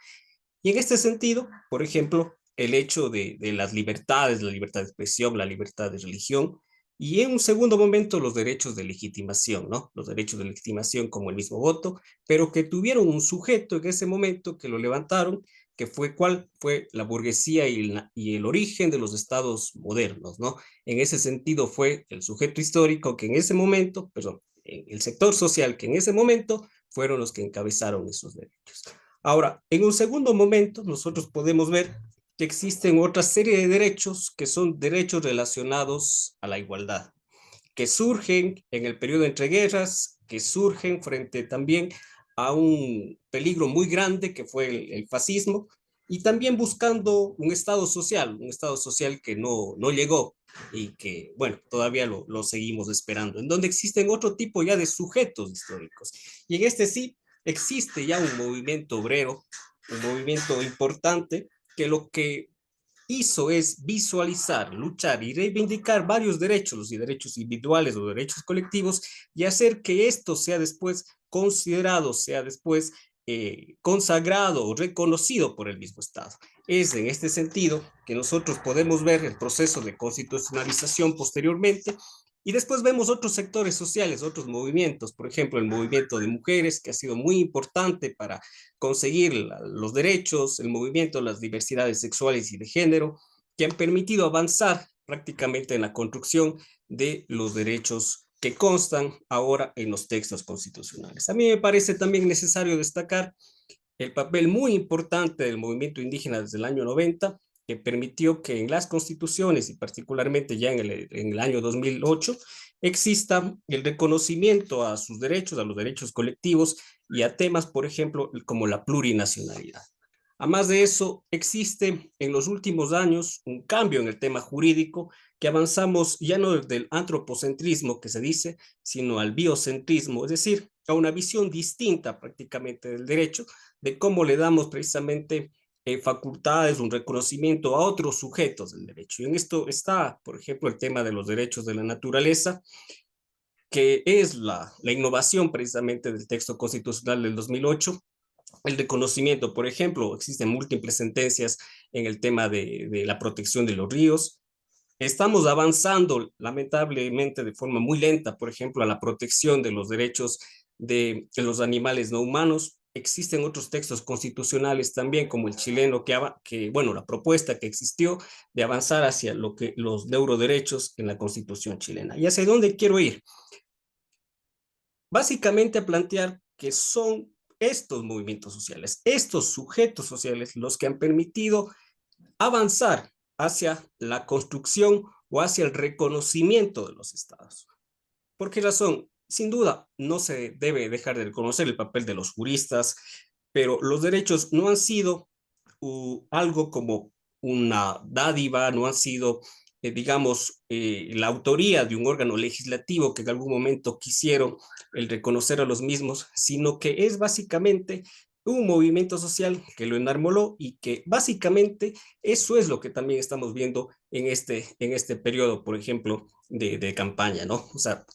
Speaker 7: Y en este sentido, por ejemplo, el hecho de las libertades, la libertad de expresión, la libertad de religión, y en un segundo momento los derechos de legitimación, ¿no? Los derechos de legitimación como el mismo voto, pero que tuvieron un sujeto en ese momento que lo levantaron, que fue cuál fue la burguesía y el origen de los estados modernos, ¿no? En ese sentido fue el sujeto histórico que en ese momento, perdón, el sector social que en ese momento fueron los que encabezaron esos derechos. Ahora, en un segundo momento, nosotros podemos ver que existen otra serie de derechos que son derechos relacionados a la igualdad, que surgen en el periodo entre guerras, que surgen frente también a un peligro muy grande que fue el fascismo, y también buscando un estado social que no llegó y que, bueno, todavía lo seguimos esperando, en donde existen otro tipo ya de sujetos históricos. Y en este sí existe ya un movimiento obrero, un movimiento importante, que lo que hizo es visualizar, luchar y reivindicar varios derechos, los derechos individuales o derechos colectivos, y hacer que esto sea después considerado, sea después consagrado o reconocido por el mismo Estado. Es en este sentido que nosotros podemos ver el proceso de constitucionalización posteriormente. Y después vemos otros sectores sociales, otros movimientos, por ejemplo, el movimiento de mujeres, que ha sido muy importante para conseguir los derechos, el movimiento de las diversidades sexuales y de género, que han permitido avanzar prácticamente en la construcción de los derechos que constan ahora en los textos constitucionales. A mí me parece también necesario destacar el papel muy importante del movimiento indígena desde el año 90, que permitió que en las constituciones y particularmente ya en el año 2008 exista el reconocimiento a sus derechos, a los derechos colectivos y a temas, por ejemplo, como la plurinacionalidad. Además de eso, existe en los últimos años un cambio en el tema jurídico, que avanzamos ya no del antropocentrismo que se dice, sino al biocentrismo, es decir, a una visión distinta prácticamente del derecho, de cómo le damos precisamente facultades, un reconocimiento a otros sujetos del derecho. Y en esto está, por ejemplo, el tema de los derechos de la naturaleza, que es la innovación precisamente del texto constitucional del 2008. El reconocimiento, por ejemplo, existen múltiples sentencias en el tema de la protección de los ríos. Estamos avanzando, lamentablemente, de forma muy lenta, por ejemplo, a la protección de los derechos de los animales no humanos. Existen otros textos constitucionales también, como el chileno, bueno, la propuesta que existió de avanzar hacia los neuroderechos en la Constitución chilena. ¿Y hacia dónde quiero ir? Básicamente a plantear que son estos movimientos sociales, estos sujetos sociales, los que han permitido avanzar hacia la construcción o hacia el reconocimiento de los estados. ¿Por qué razón? Sin duda, no se debe dejar de reconocer el papel de los juristas, pero los derechos no han sido algo como una dádiva, no han sido digamos, la autoría de un órgano legislativo que en algún momento quisieron el reconocer a los mismos, sino que es básicamente un movimiento social que lo enarmoló y que básicamente eso es lo que también estamos viendo en este periodo, por ejemplo, de campaña, ¿no? O sea,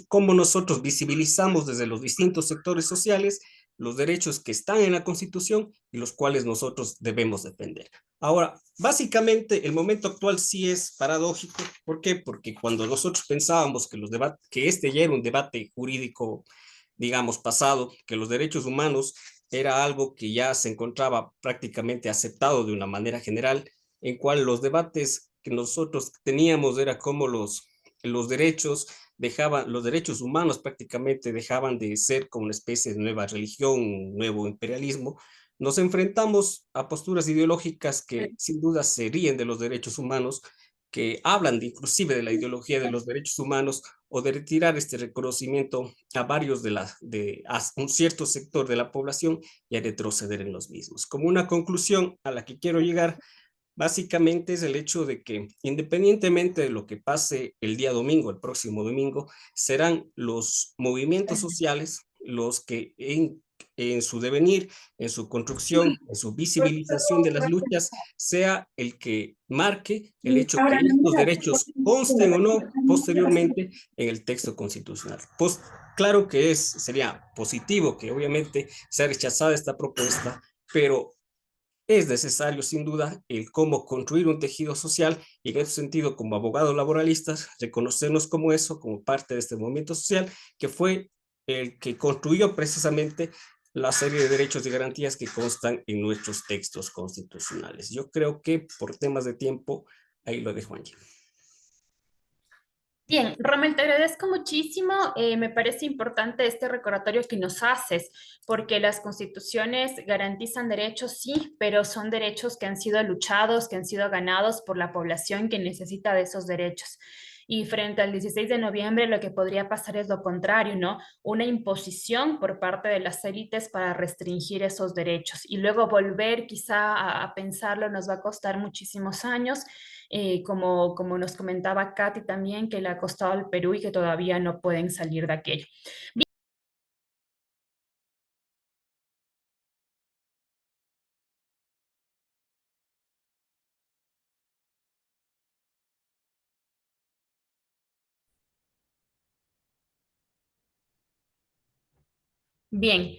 Speaker 7: cómo nosotros visibilizamos desde los distintos sectores sociales los derechos que están en la Constitución y los cuales nosotros debemos defender. Ahora, básicamente el momento actual sí es paradójico. ¿Por qué? Porque cuando nosotros pensábamos que este ya era un debate jurídico, digamos, pasado, que los derechos humanos era algo que ya se encontraba prácticamente aceptado de una manera general, en cual los debates que nosotros teníamos era cómo los derechos los derechos humanos prácticamente dejaban de ser como una especie de nueva religión, un nuevo imperialismo. Nos enfrentamos a posturas ideológicas que sin duda se ríen de los derechos humanos, que hablan inclusive de la ideología de los derechos humanos o de retirar este reconocimiento a a un cierto sector de la población y a retroceder en los mismos. Como una conclusión a la que quiero llegar, básicamente es el hecho de que independientemente de lo que pase el día domingo, el próximo domingo, serán los movimientos sociales los que en su devenir, en su construcción, en su visibilización de las luchas, sea el que marque el hecho que estos derechos consten o no posteriormente en el texto constitucional. Pues claro que sería positivo que obviamente sea rechazada esta propuesta, pero es necesario, sin duda, el cómo construir un tejido social y en ese sentido, como abogados laboralistas, reconocernos como eso, como parte de este movimiento social, que fue el que construyó precisamente la serie de derechos y garantías que constan en nuestros textos constitucionales. Yo creo que por temas de tiempo, ahí lo dejo, Angie.
Speaker 1: Bien, Rommel, te agradezco muchísimo. Me parece importante este recordatorio que nos haces, porque las constituciones garantizan derechos, sí, pero son derechos que han sido luchados, que han sido ganados por la población que necesita de esos derechos. Y frente al 16 de noviembre, lo que podría pasar es lo contrario, ¿no? Una imposición por parte de las élites para restringir esos derechos. Y luego volver quizá a pensarlo nos va a costar muchísimos años, como nos comentaba Katy también, que le ha costado al Perú y que todavía no pueden salir de aquello. Bien,